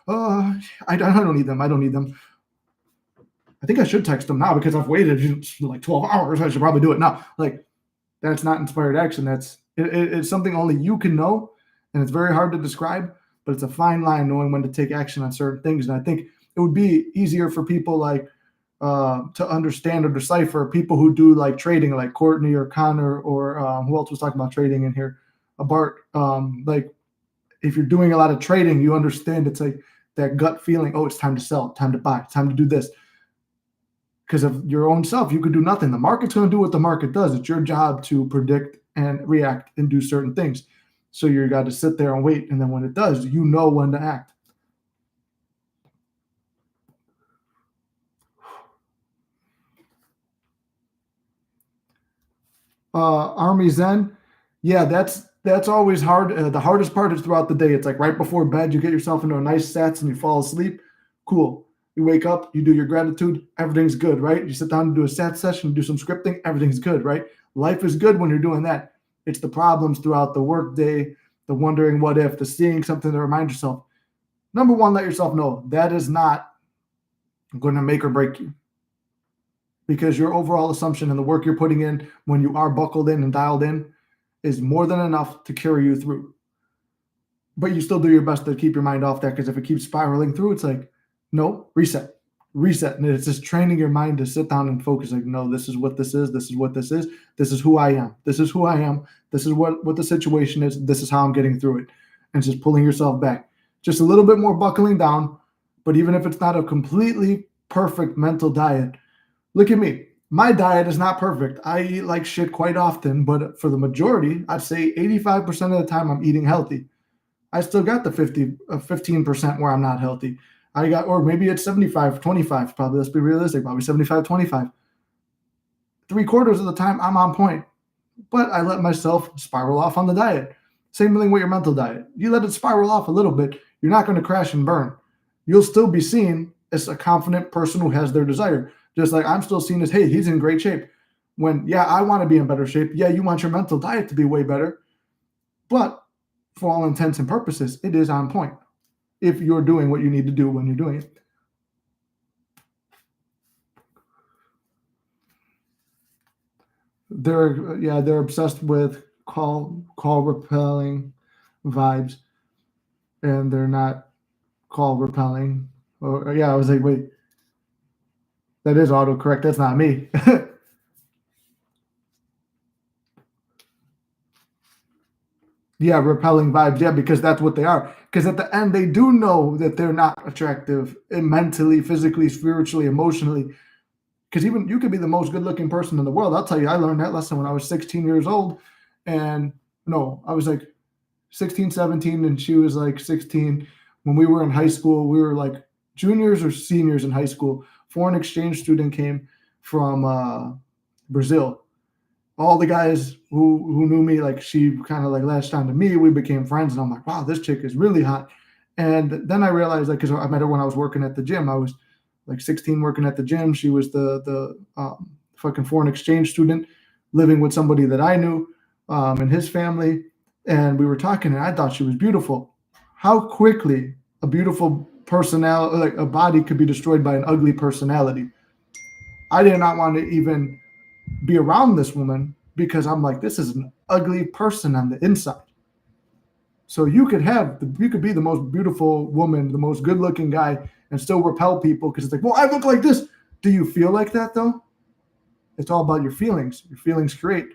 Speaker 1: I don't need them. I don't need them. I think I should text them now because I've waited like 12 hours. I should probably do it now. Like, that's not inspired action. It's something only you can know, and it's very hard to describe. But it's a fine line knowing when to take action on certain things. And I think it would be easier for people like to understand or decipher people who do like trading, like Courtney or Connor or who else was talking about trading in here? Bart. Like if you're doing a lot of trading, you understand it's like that gut feeling. Oh, it's time to sell, time to buy, time to do this. Because of your own self, you could do nothing. The market's going to do what the market does. It's your job to predict and react and do certain things. So you got to sit there and wait. And then when it does, you know when to act. Army Zen. Yeah, that's always hard. The hardest part is throughout the day. It's like right before bed, you get yourself into a nice sets and you fall asleep. Cool. You wake up, you do your gratitude, everything's good, right? You sit down and do a sat session, do some scripting, everything's good, right? Life is good when you're doing that. It's the problems throughout the workday, the wondering what if, the seeing something to remind yourself. Number one, let yourself know that is not going to make or break you, because your overall assumption and the work you're putting in when you are buckled in and dialed in is more than enough to carry you through. But you still do your best to keep your mind off that, because if it keeps spiraling through, it's like, no, reset. And it's just training your mind to sit down and focus. Like, no, this is what this is. This is what this is. This is who I am. This is who I am. This is what the situation is. This is how I'm getting through it. And just pulling yourself back. Just a little bit more buckling down. But even if it's not a completely perfect mental diet, look at me. My diet is not perfect. I eat like shit quite often, but for the majority, I'd say 85% of the time I'm eating healthy. I still got the 15% where I'm not healthy. Or maybe it's 75-25, probably. Let's be realistic, probably 75-25. 3/4 of the time, I'm on point. But I let myself spiral off on the diet. Same thing with your mental diet. You let it spiral off a little bit, you're not going to crash and burn. You'll still be seen as a confident person who has their desire. Just like I'm still seen as, hey, he's in great shape. When, yeah, I want to be in better shape. Yeah, you want your mental diet to be way better. But for all intents and purposes, it is on point if you're doing what you need to do when you're doing it. They're obsessed with call repelling vibes, and they're not call repelling. Or yeah, I was like, wait, that is autocorrect. That's not me. Yeah, repelling vibes. Yeah, because that's what they are. Because at the end, they do know that they're not attractive mentally, physically, spiritually, emotionally. Because even you could be the most good-looking person in the world. I'll tell you, I learned that lesson when I was 16 years old, and no, I was like 16, 17, and she was like 16. When we were in high school, we were like juniors or seniors in high school. Foreign exchange student came from Brazil. All the guys who knew me, like she kind of like latched on to me. We became friends, and I'm like, wow, this chick is really hot. And then I realized, like, because I met her when I was working at the gym. I was like 16 working at the gym. She was the fucking foreign exchange student living with somebody that I knew and his family. And we were talking, and I thought she was beautiful. How quickly a beautiful personality, like a body, could be destroyed by an ugly personality. I did not want to even be around this woman because I'm like, this is an ugly person on the inside. So you could be the most beautiful woman, the most good looking guy, and still repel people because it's like, well, I look like this. Do you feel like that though? It's all about your feelings. Your feelings create.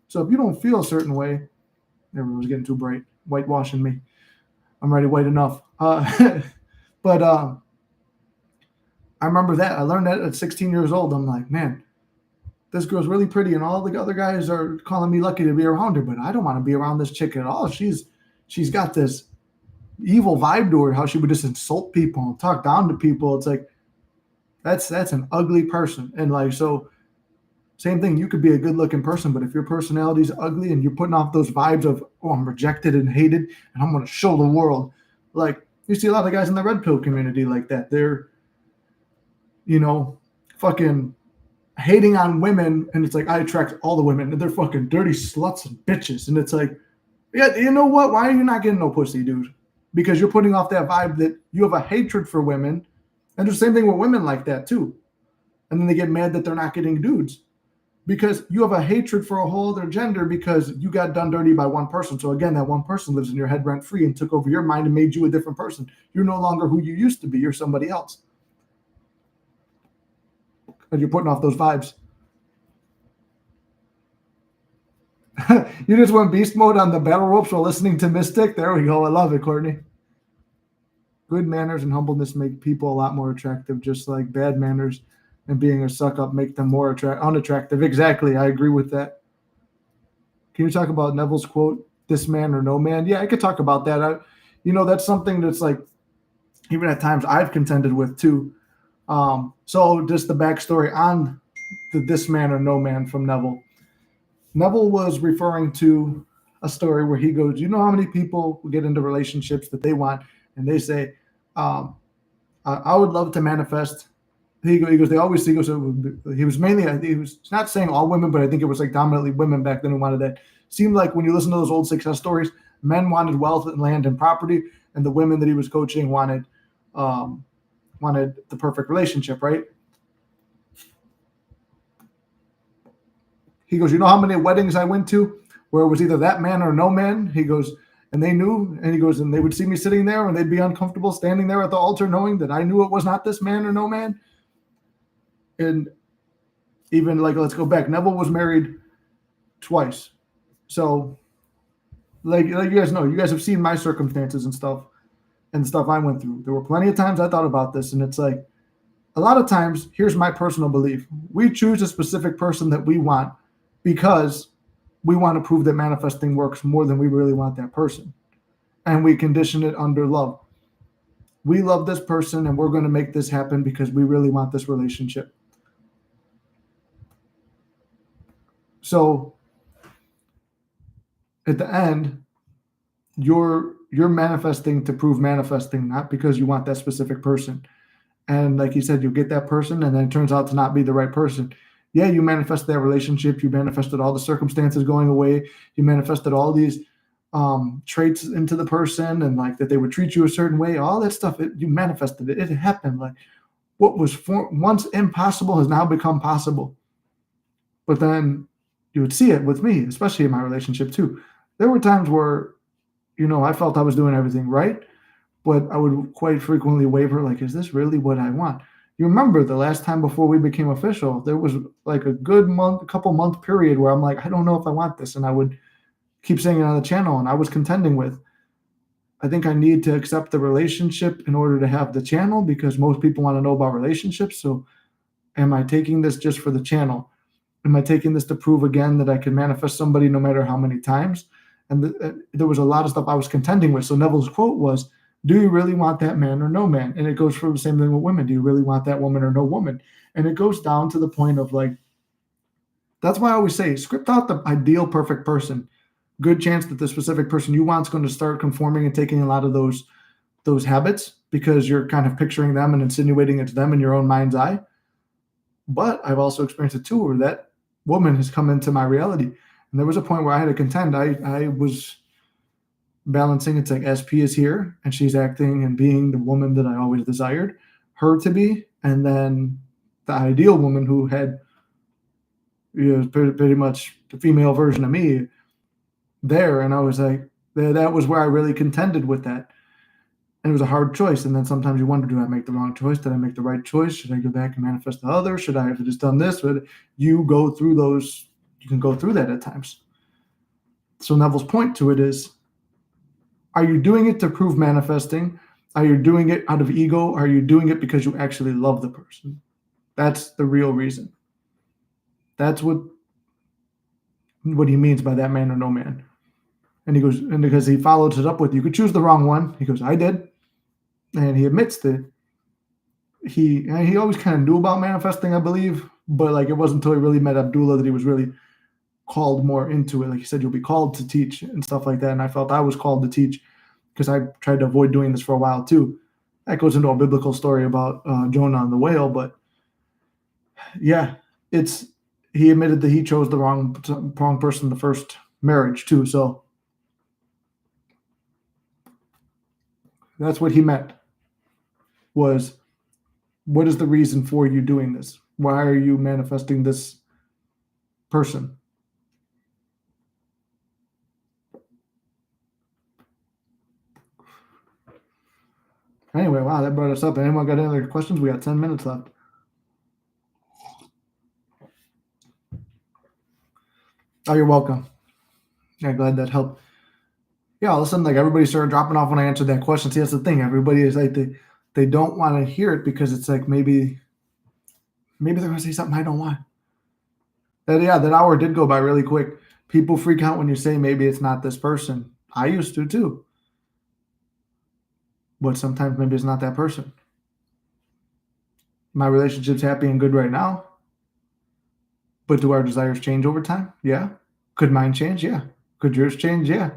Speaker 1: So if you don't feel a certain way, everyone's getting too bright, whitewashing me. I'm already white enough. But I remember that. I learned that at 16 years old. I'm like, man, this girl's really pretty, and all the other guys are calling me lucky to be around her, but I don't want to be around this chick at all. She's got this evil vibe to her, how she would just insult people and talk down to people. It's like that's an ugly person. And like, so same thing, you could be a good looking person, but if your personality is ugly and you're putting off those vibes of, oh, I'm rejected and hated and I'm going to show the world. Like, you see a lot of guys in the red pill community like that. They're, fucking hating on women, and it's like, I attract all the women, and they're fucking dirty sluts and bitches. And it's like, yeah, you know what? Why are you not getting no pussy, dude? because you're putting off that vibe that you have a hatred for women. And the same thing with women like that too. And then they get mad that they're not getting dudes because you have a hatred for a whole other gender because you got done dirty by one person. So again, that one person lives in your head rent free and took over your mind and made you a different person. You're no longer who you used to be. You're somebody else. And you're putting off those vibes. You just went beast mode on the battle ropes while listening to Mystic. There we go. I love it, Courtney. Good manners and humbleness make people a lot more attractive, just like bad manners and being a suck up make them more unattractive. Exactly. I agree with that. Can you talk about Neville's quote, "This man or no man"? Yeah, I could talk about that. That's something that's like, even at times I've contended with too. So just the backstory on the "this man or no man" from Neville. Neville was referring to a story where he goes, you know how many people get into relationships that they want, and they say, I would love to manifest. He goes, they always, he goes, he was mainly, he was not saying all women, but I think it was like dominantly women back then who wanted that. Seemed like when you listen to those old success stories, men wanted wealth and land and property, and the women that he was coaching wanted the perfect relationship, right? He goes, you know how many weddings I went to where it was either that man or no man? He goes, and they knew, and he goes, and they would see me sitting there and they'd be uncomfortable standing there at the altar knowing that I knew it was not this man or no man. And even like, let's go back. Neville was married twice. So like you guys know, you guys have seen my circumstances and stuff I went through. There were plenty of times I thought about this, and it's like, a lot of times, here's my personal belief. We choose a specific person that we want because we want to prove that manifesting works more than we really want that person. And we condition it under love. We love this person and we're going to make this happen because we really want this relationship. So at the end, you're manifesting to prove manifesting, not because you want that specific person. And like you said, you get that person and then it turns out to not be the right person. Yeah, you manifested that relationship. You manifested all the circumstances going away. You manifested all these traits into the person and like that they would treat you a certain way. All that stuff, you manifested it. It happened. Like what was once impossible has now become possible. But then you would see it with me, especially in my relationship too. There were times where, I felt I was doing everything right, but I would quite frequently waver, like, is this really what I want? You remember the last time before we became official, there was like a couple month period where I'm like, I don't know if I want this. And I would keep saying it on the channel. And I was contending with, I think I need to accept the relationship in order to have the channel because most people want to know about relationships. So am I taking this just for the channel? Am I taking this to prove again that I can manifest somebody no matter how many times? And there was a lot of stuff I was contending with. So Neville's quote was, do you really want that man or no man? And it goes for the same thing with women. Do you really want that woman or no woman? And it goes down to the point of like, that's why I always say, script out the ideal perfect person. Good chance that the specific person you want is going to start conforming and taking a lot of those habits because you're kind of picturing them and insinuating it to them in your own mind's eye. But I've also experienced it too, where that woman has come into my reality. And there was a point where I had to contend. I was balancing. It's like SP is here and she's acting and being the woman that I always desired her to be. And then the ideal woman who had pretty much the female version of me there. And I was like, that was where I really contended with that. And it was a hard choice. And then sometimes you wonder, do I make the wrong choice? Did I make the right choice? Should I go back and manifest the other? Should I have just done this? But you go through those, you can go through that at times. So Neville's point to it is, are you doing it to prove manifesting? Are you doing it out of ego? Are you doing it because you actually love the person? That's the real reason. That's what he means by that man or no man. And he goes, and because he follows it up with, you could choose the wrong one. He goes, I did. And he admits that he always kind of knew about manifesting, I believe, but like it wasn't until he really met Abdullah that he was really called more into it. Like he said, you'll be called to teach and stuff like that. And I felt I was called to teach because I tried to avoid doing this for a while too. That goes into a biblical story about Jonah and the whale. But yeah, he admitted that he chose the wrong person the first marriage too. So That's what he meant, was what is the reason for you doing this? Why are you manifesting this person? Anyway, wow, that brought us up. Anyone got any other questions? We got 10 minutes left. Oh, you're welcome. Yeah, glad that helped. Yeah, all of a sudden, like everybody started dropping off when I answered that question. See, that's the thing. Everybody is like they don't want to hear it because it's like maybe they're gonna say something I don't want. That hour did go by really quick. People freak out when you say maybe it's not this person. I used to too. But sometimes maybe it's not that person. My relationship's happy and good right now. But do our desires change over time? Yeah. Could mine change? Yeah. Could yours change? Yeah.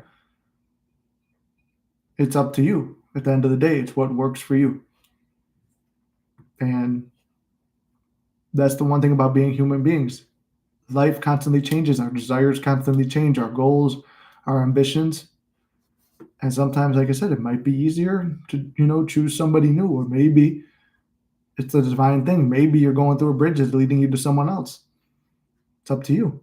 Speaker 1: It's up to you. At the end of the day, it's what works for you. And that's the one thing about being human beings. Life constantly changes. Our desires constantly change. Our goals, our ambitions. And sometimes, like I said, it might be easier to, choose somebody new, or maybe it's a divine thing. Maybe you're going through a bridge that's leading you to someone else. It's up to you.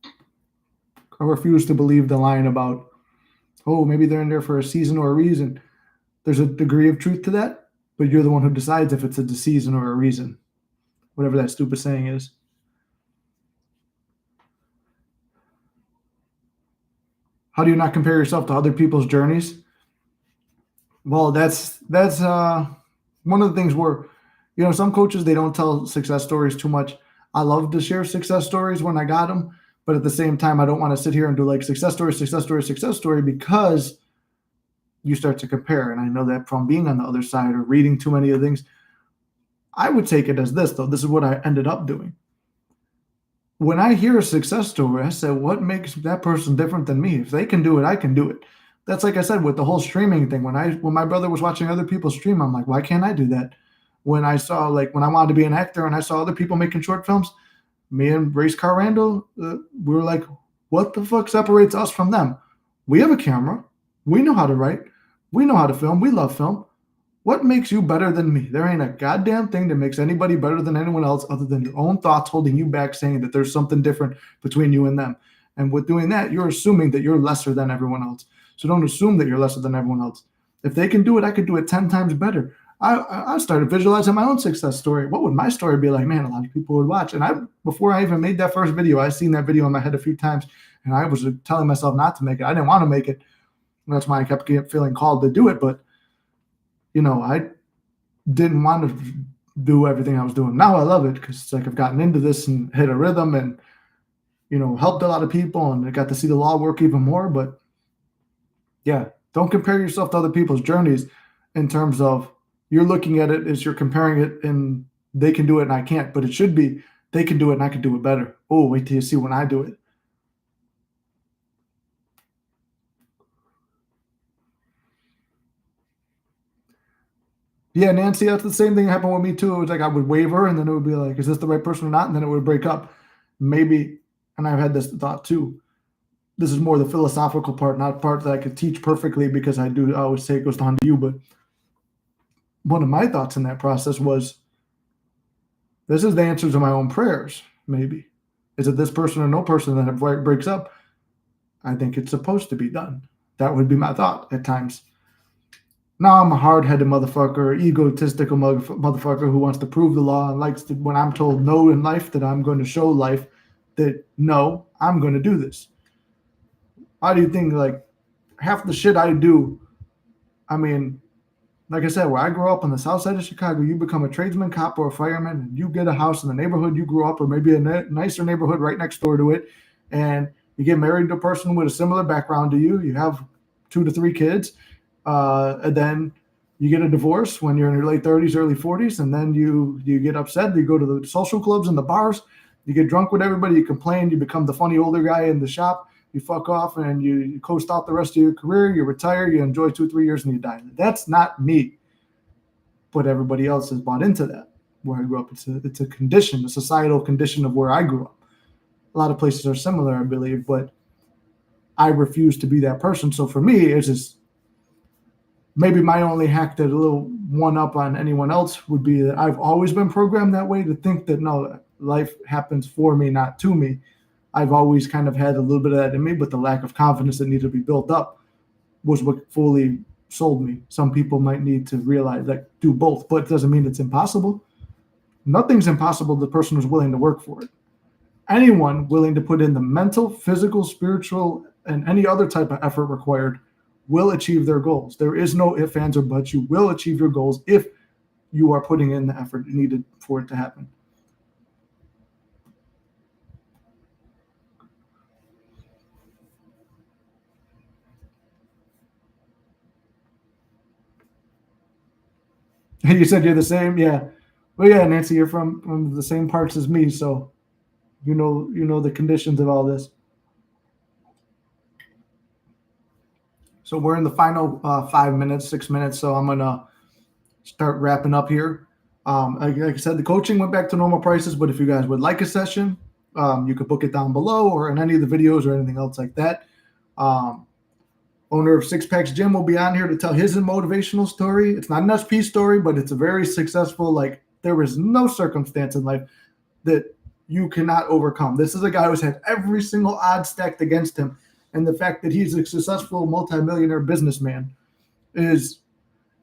Speaker 1: I refuse to believe the line about, oh, maybe they're in there for a season or a reason. There's a degree of truth to that, but you're the one who decides if it's a season or a reason, whatever that stupid saying is. How do you not compare yourself to other people's journeys? Well, that's one of the things where, some coaches, they don't tell success stories too much. I love to share success stories when I got them, but at the same time, I don't want to sit here and do like success story, because you start to compare. And I know that from being on the other side or reading too many of the things. I would take it as this, though. This is what I ended up doing. When I hear a success story, I say, what makes that person different than me? If they can do it, I can do it. That's like I said with the whole streaming thing. When my brother was watching other people stream, I'm like, why can't I do that? When I saw, like, when I wanted to be an actor and I saw other people making short films, me and Race Car Randall, we were like, what the fuck separates us from them? We have a camera. We know how to write. We know how to film. We love film. What makes you better than me? There ain't a goddamn thing that makes anybody better than anyone else other than your own thoughts holding you back, saying that there's something different between you and them. And with doing that, you're assuming that you're lesser than everyone else. So don't assume that you're lesser than everyone else. If they can do it, I could do it 10 times better. I started visualizing my own success story. What would my story be like? Man, a lot of people would watch. And before I even made that first video, I seen that video in my head a few times, and I was telling myself not to make it. I didn't want to make it. And that's why I kept feeling called to do it. But I didn't want to do everything I was doing. Now I love it because it's like I've gotten into this and hit a rhythm and, helped a lot of people, and I got to see the law work even more. But yeah, don't compare yourself to other people's journeys in terms of you're looking at it as you're comparing it and they can do it and I can't. But it should be they can do it and I can do it better. Oh, wait till you see when I do it. Yeah, Nancy, that's the same thing that happened with me too. It was like I would waver and then it would be like, is this the right person or not? And then it would break up. Maybe, and I've had this thought too. This is more the philosophical part, not part that I could teach perfectly because I always say it goes down to you. But one of my thoughts in that process was, this is the answer to my own prayers, maybe. Is it this person or no person that it breaks up? I think it's supposed to be done. That would be my thought at times. Now I'm a hard-headed motherfucker, egotistical motherfucker who wants to prove the law and likes to, when I'm told no in life, that I'm going to show life that no, I'm going to do this. How do you think, like, half the shit I do, I mean, like I said, where I grew up on the south side of Chicago, you become a tradesman, cop, or a fireman, and you get a house in the neighborhood you grew up, or maybe a nicer neighborhood right next door to it, and you get married to a person with a similar background to you. You have 2 to 3 kids, and then you get a divorce when you're in your late 30s, early 40s, and then you get upset. You go to the social clubs and the bars. You get drunk with everybody. You complain. You become the funny older guy in the shop. You fuck off and you coast out the rest of your career. You retire. You enjoy 2-3 years and you die. That's not me. But everybody else has bought into that. Where I grew up, it's a condition, a societal condition of where I grew up. A lot of places are similar, I believe, but I refuse to be that person. So for me, it's just, maybe my only hack that a little one up on anyone else would be that I've always been programmed that way to think that no, life happens for me, not to me. I've always kind of had a little bit of that in me, but the lack of confidence that needed to be built up was what fully sold me. Some people might need to realize that do both, but it doesn't mean it's impossible. Nothing's impossible to the person who's willing to work for it. Anyone willing to put in the mental, physical, spiritual, and any other type of effort required will achieve their goals. There is no ifs, ands, or buts. You will achieve your goals if you are putting in the effort needed for it to happen. You said you're the same, yeah. Well, yeah, Nancy, you're from the same parts as me, so you know the conditions of all this. So we're in the final 5 minutes, 6 minutes. So I'm gonna start wrapping up here. Like I said, the coaching went back to normal prices, but if you guys would like a session, you could book it down below or in any of the videos or anything else like that. Owner of Six Packs Gym will be on here to tell his motivational story. It's not an SP story, but it's a very successful, like there is no circumstance in life that you cannot overcome. This is a guy who's had every single odd stacked against him. And the fact that he's a successful multimillionaire businessman is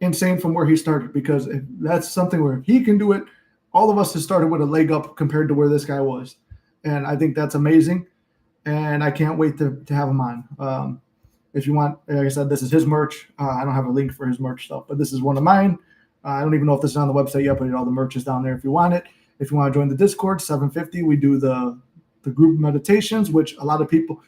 Speaker 1: insane from where he started, because if that's something where if he can do it, all of us have started with a leg up compared to where this guy was. And I think that's amazing. And I can't wait to have him on. If you want, like I said, this is his merch. I don't have a link for his merch stuff, but this is one of mine. I don't even know if this is on the website yet, but all the merch is down there if you want it. If you want to join the Discord, $750. We do the group meditations, which a lot of people.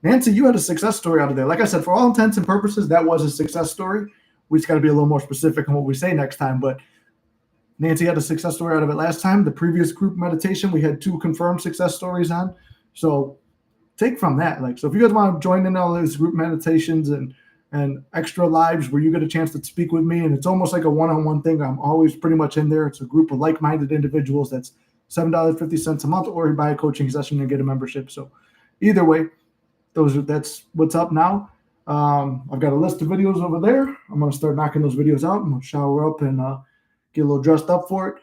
Speaker 1: Nancy, you had a success story out of there. Like I said, for all intents and purposes, that was a success story. We just got to be a little more specific on what we say next time. But Nancy had a success story out of it last time. The previous group meditation, we had 2 confirmed success stories on. So take from that. So if you guys want to join in all those group meditations and extra lives where you get a chance to speak with me, and it's almost like a one-on-one thing. I'm always pretty much in there. It's a group of like-minded individuals. That's $7.50 a month, or you buy a coaching session and get a membership. So either way, that's what's up now. I've got a list of videos over there. I'm going to start knocking those videos out. I'm going to shower up and get a little dressed up for it,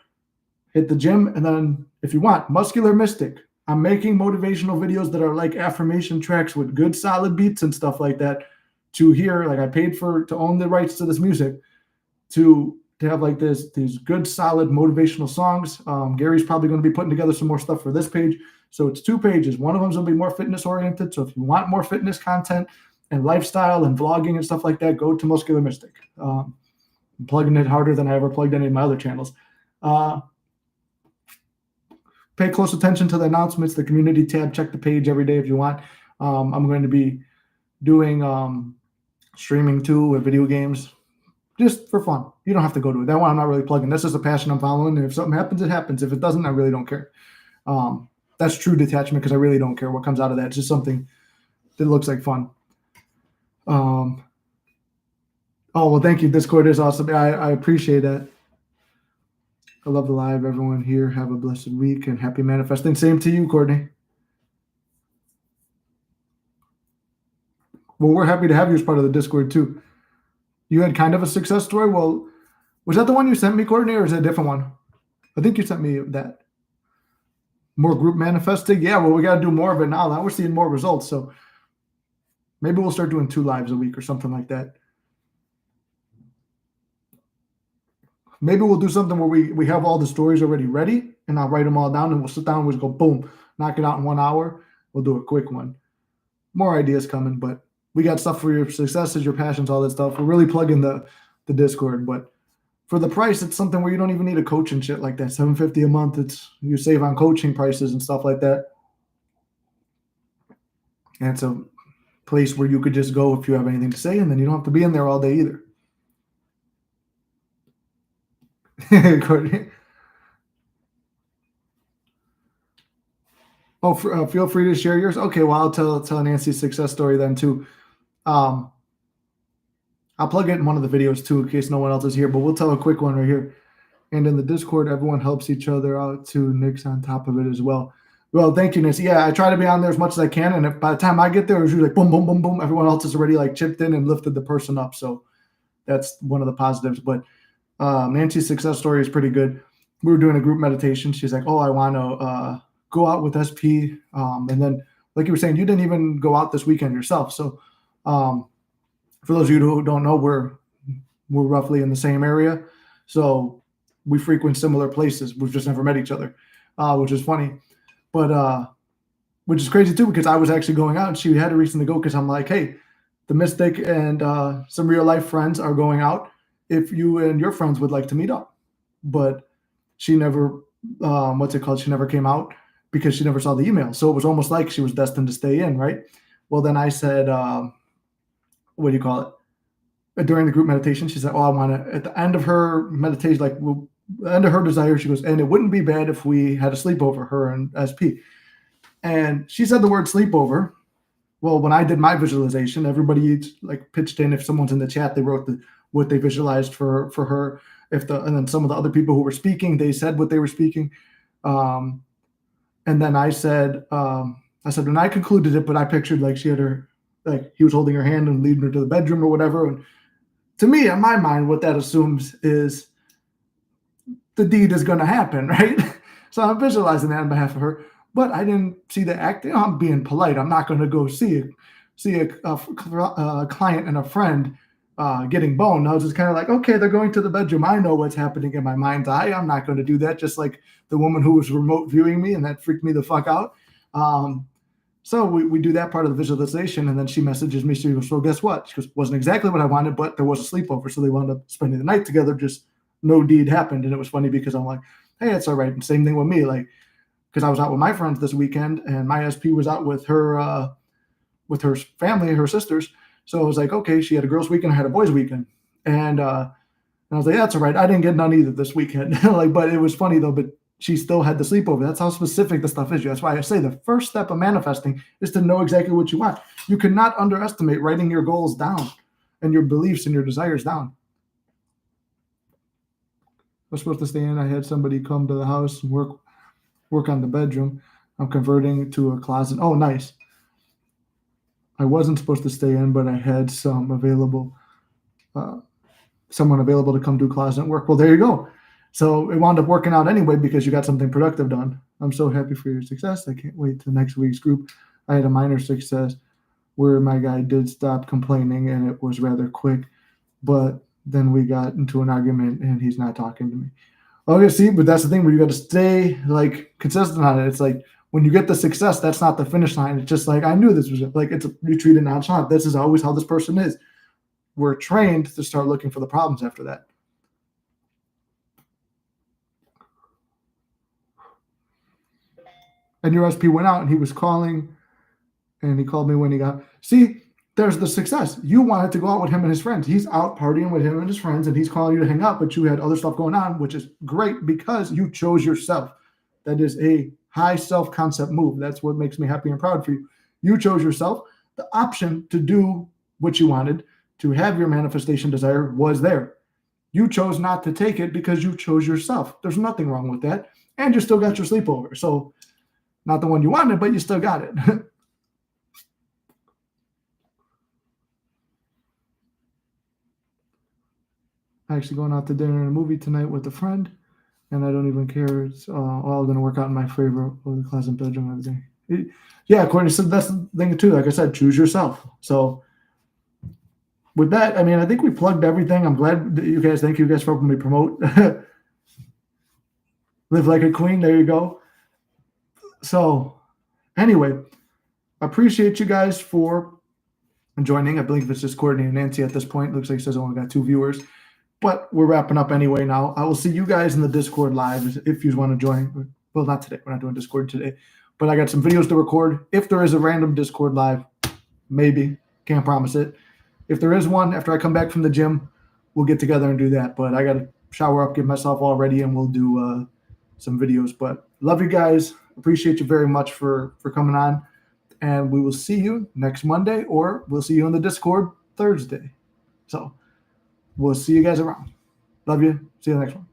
Speaker 1: hit the gym. And then if you want, Muscular Mystic, I'm making motivational videos that are like affirmation tracks with good solid beats and stuff like that to hear. Like I paid to own the rights to this music to have like these good solid motivational songs. Gary's probably going to be putting together some more stuff for this page. So it's 2 pages. One of them is going to be more fitness oriented. So if you want more fitness content and lifestyle and vlogging and stuff like that, go to Muscular Mystic. I'm plugging it harder than I ever plugged any of my other channels. Pay close attention to the announcements, the community tab. Check the page every day if you want. I'm going to be doing streaming too with video games, just for fun. You don't have to go to it. That one I'm not really plugging. This is a passion I'm following. And if something happens, it happens. If it doesn't, I really don't care. That's true detachment, because I really don't care what comes out of that. It's just something that looks like fun. Oh, well, thank you. Discord is awesome. I appreciate that. I love the live. Everyone here, have a blessed week and happy manifesting. Same to you, Courtney. Well, we're happy to have you as part of the Discord too. You had kind of a success story. Well, was that the one you sent me, Courtney, or is it a different one? I think you sent me that. More group manifesting? Yeah, well, we got to do more of it now. Now we're seeing more results. So maybe we'll start doing 2 lives a week or something like that. Maybe we'll do something where we have all the stories already ready, and I'll write them all down, and we'll sit down and we'll just go, boom, knock it out in 1 hour. We'll do a quick one. More ideas coming, but we got stuff for your successes, your passions, all that stuff. We're really plugging the Discord, but for the price, it's something where you don't even need a coach and shit like that. $750 a month. You save on coaching prices and stuff like that. And it's a place where you could just go if you have anything to say, and then you don't have to be in there all day either. Courtney. Oh, feel free to share yours. Okay, well, I'll tell Nancy's success story then too. I'll plug it in one of the videos too, in case no one else is here, but we'll tell a quick one right here. And in the Discord, everyone helps each other out too. Nick's on top of it as well. Well, thank you, Nancy. Yeah, I try to be on there as much as I can, and if by the time I get there, it's usually like boom, boom, boom, boom. Everyone else has already like chipped in and lifted the person up. So that's one of the positives. But Nancy's success story is pretty good. We were doing a group meditation. She's like, oh, I want to go out with SP. And then, like you were saying, you didn't even go out this weekend yourself. So for those of you who don't know, we're roughly in the same area. So we frequent similar places. We've just never met each other, which is funny. But which is crazy too, because I was actually going out and she had a reason to go, because I'm like, hey, the Mystic and some real life friends are going out. If you and your friends would like to meet up. But she never, she never came out because she never saw the email. So it was almost like she was destined to stay in, right? Well, then I said, what do you call it? During the group meditation, she said, oh, I want to, at the end of her meditation, like the end of her desire, she goes, and it wouldn't be bad if we had a sleepover, her and SP. And she said the word sleepover. Well, when I did my visualization, everybody like pitched in. If someone's in the chat, they wrote what they visualized for her. And then some of the other people who were speaking, they said what they were speaking. And then I said, when I concluded it, but I pictured like she had her, like he was holding her hand and leading her to the bedroom or whatever. And to me, in my mind, what that assumes is the deed is going to happen, right? So I'm visualizing that on behalf of her. But I didn't see the act. You know, I'm being polite. I'm not going to go see a client and a friend getting boned. I was just kind of like, okay, they're going to the bedroom. I know what's happening in my mind's eye. I'm not going to do that. Just like the woman who was remote viewing me, and that freaked me the fuck out. So we do that part of the visualization, and then she messages me. She goes, so guess what? She goes, wasn't exactly what I wanted, but there was a sleepover. So they wound up spending the night together. Just no deed happened. And it was funny because I'm like, hey, it's all right. And same thing with me. Like, because I was out with my friends this weekend, and my SP was out with her family, her sisters. So I was like, okay, she had a girls' weekend, I had a boys' weekend, and I was like, that's all right. I didn't get none either this weekend. But it was funny though. But she still had the sleepover. That's how specific the stuff is. That's why I say the first step of manifesting is to know exactly what you want. You cannot underestimate writing your goals down and your beliefs and your desires down. I was supposed to stay in. I had somebody come to the house and work on the bedroom. I'm converting to a closet. Oh, nice. I wasn't supposed to stay in, but I had someone available to come do closet work. Well, there you go. So it wound up working out anyway because you got something productive done. I'm so happy for your success. I can't wait to next week's group. I had a minor success where my guy did stop complaining, and it was rather quick. But then we got into an argument, and he's not talking to me. Okay, see, but that's the thing where you got to stay like consistent on it. It's like when you get the success, that's not the finish line. It's just like, I knew this was like, you treat it nonchalant. This is always how this person is. We're trained to start looking for the problems after that. And your SP went out and he was calling, and he called me when he got, see, there's the success. You wanted to go out with him and his friends. He's out partying with him and his friends, and he's calling you to hang out, but you had other stuff going on, which is great because you chose yourself. That is a high self-concept move. That's what makes me happy and proud for you. You chose yourself. The option to do what you wanted, to have your manifestation desire, was there. You chose not to take it because you chose yourself. There's nothing wrong with that. And you still got your sleepover. So not the one you wanted, but you still got it. Actually going out to dinner and a movie tonight with a friend, and I don't even care. It's all going to work out in my favor with the closet bedroom and everything. Yeah, Courtney said that's the thing too. Like I said, choose yourself. So with that, I mean, I think we plugged everything. I'm glad that you guys, thank you guys for helping me promote. Live like a queen. There you go. So anyway, appreciate you guys for joining. I believe it's just Courtney and Nancy at this point. Looks like it says I only got 2 viewers. But we're wrapping up anyway now. I will see you guys in the Discord live if you want to join. Well, not today. We're not doing Discord today. But I got some videos to record. If there is a random Discord live, maybe. Can't promise it. If there is one, after I come back from the gym, we'll get together and do that. But I got to shower up, get myself all ready, and we'll do some videos. But love you guys. Appreciate you very much for coming on. And we will see you next Monday, or we'll see you on the Discord Thursday. So we'll see you guys around. Love you. See you in the next one.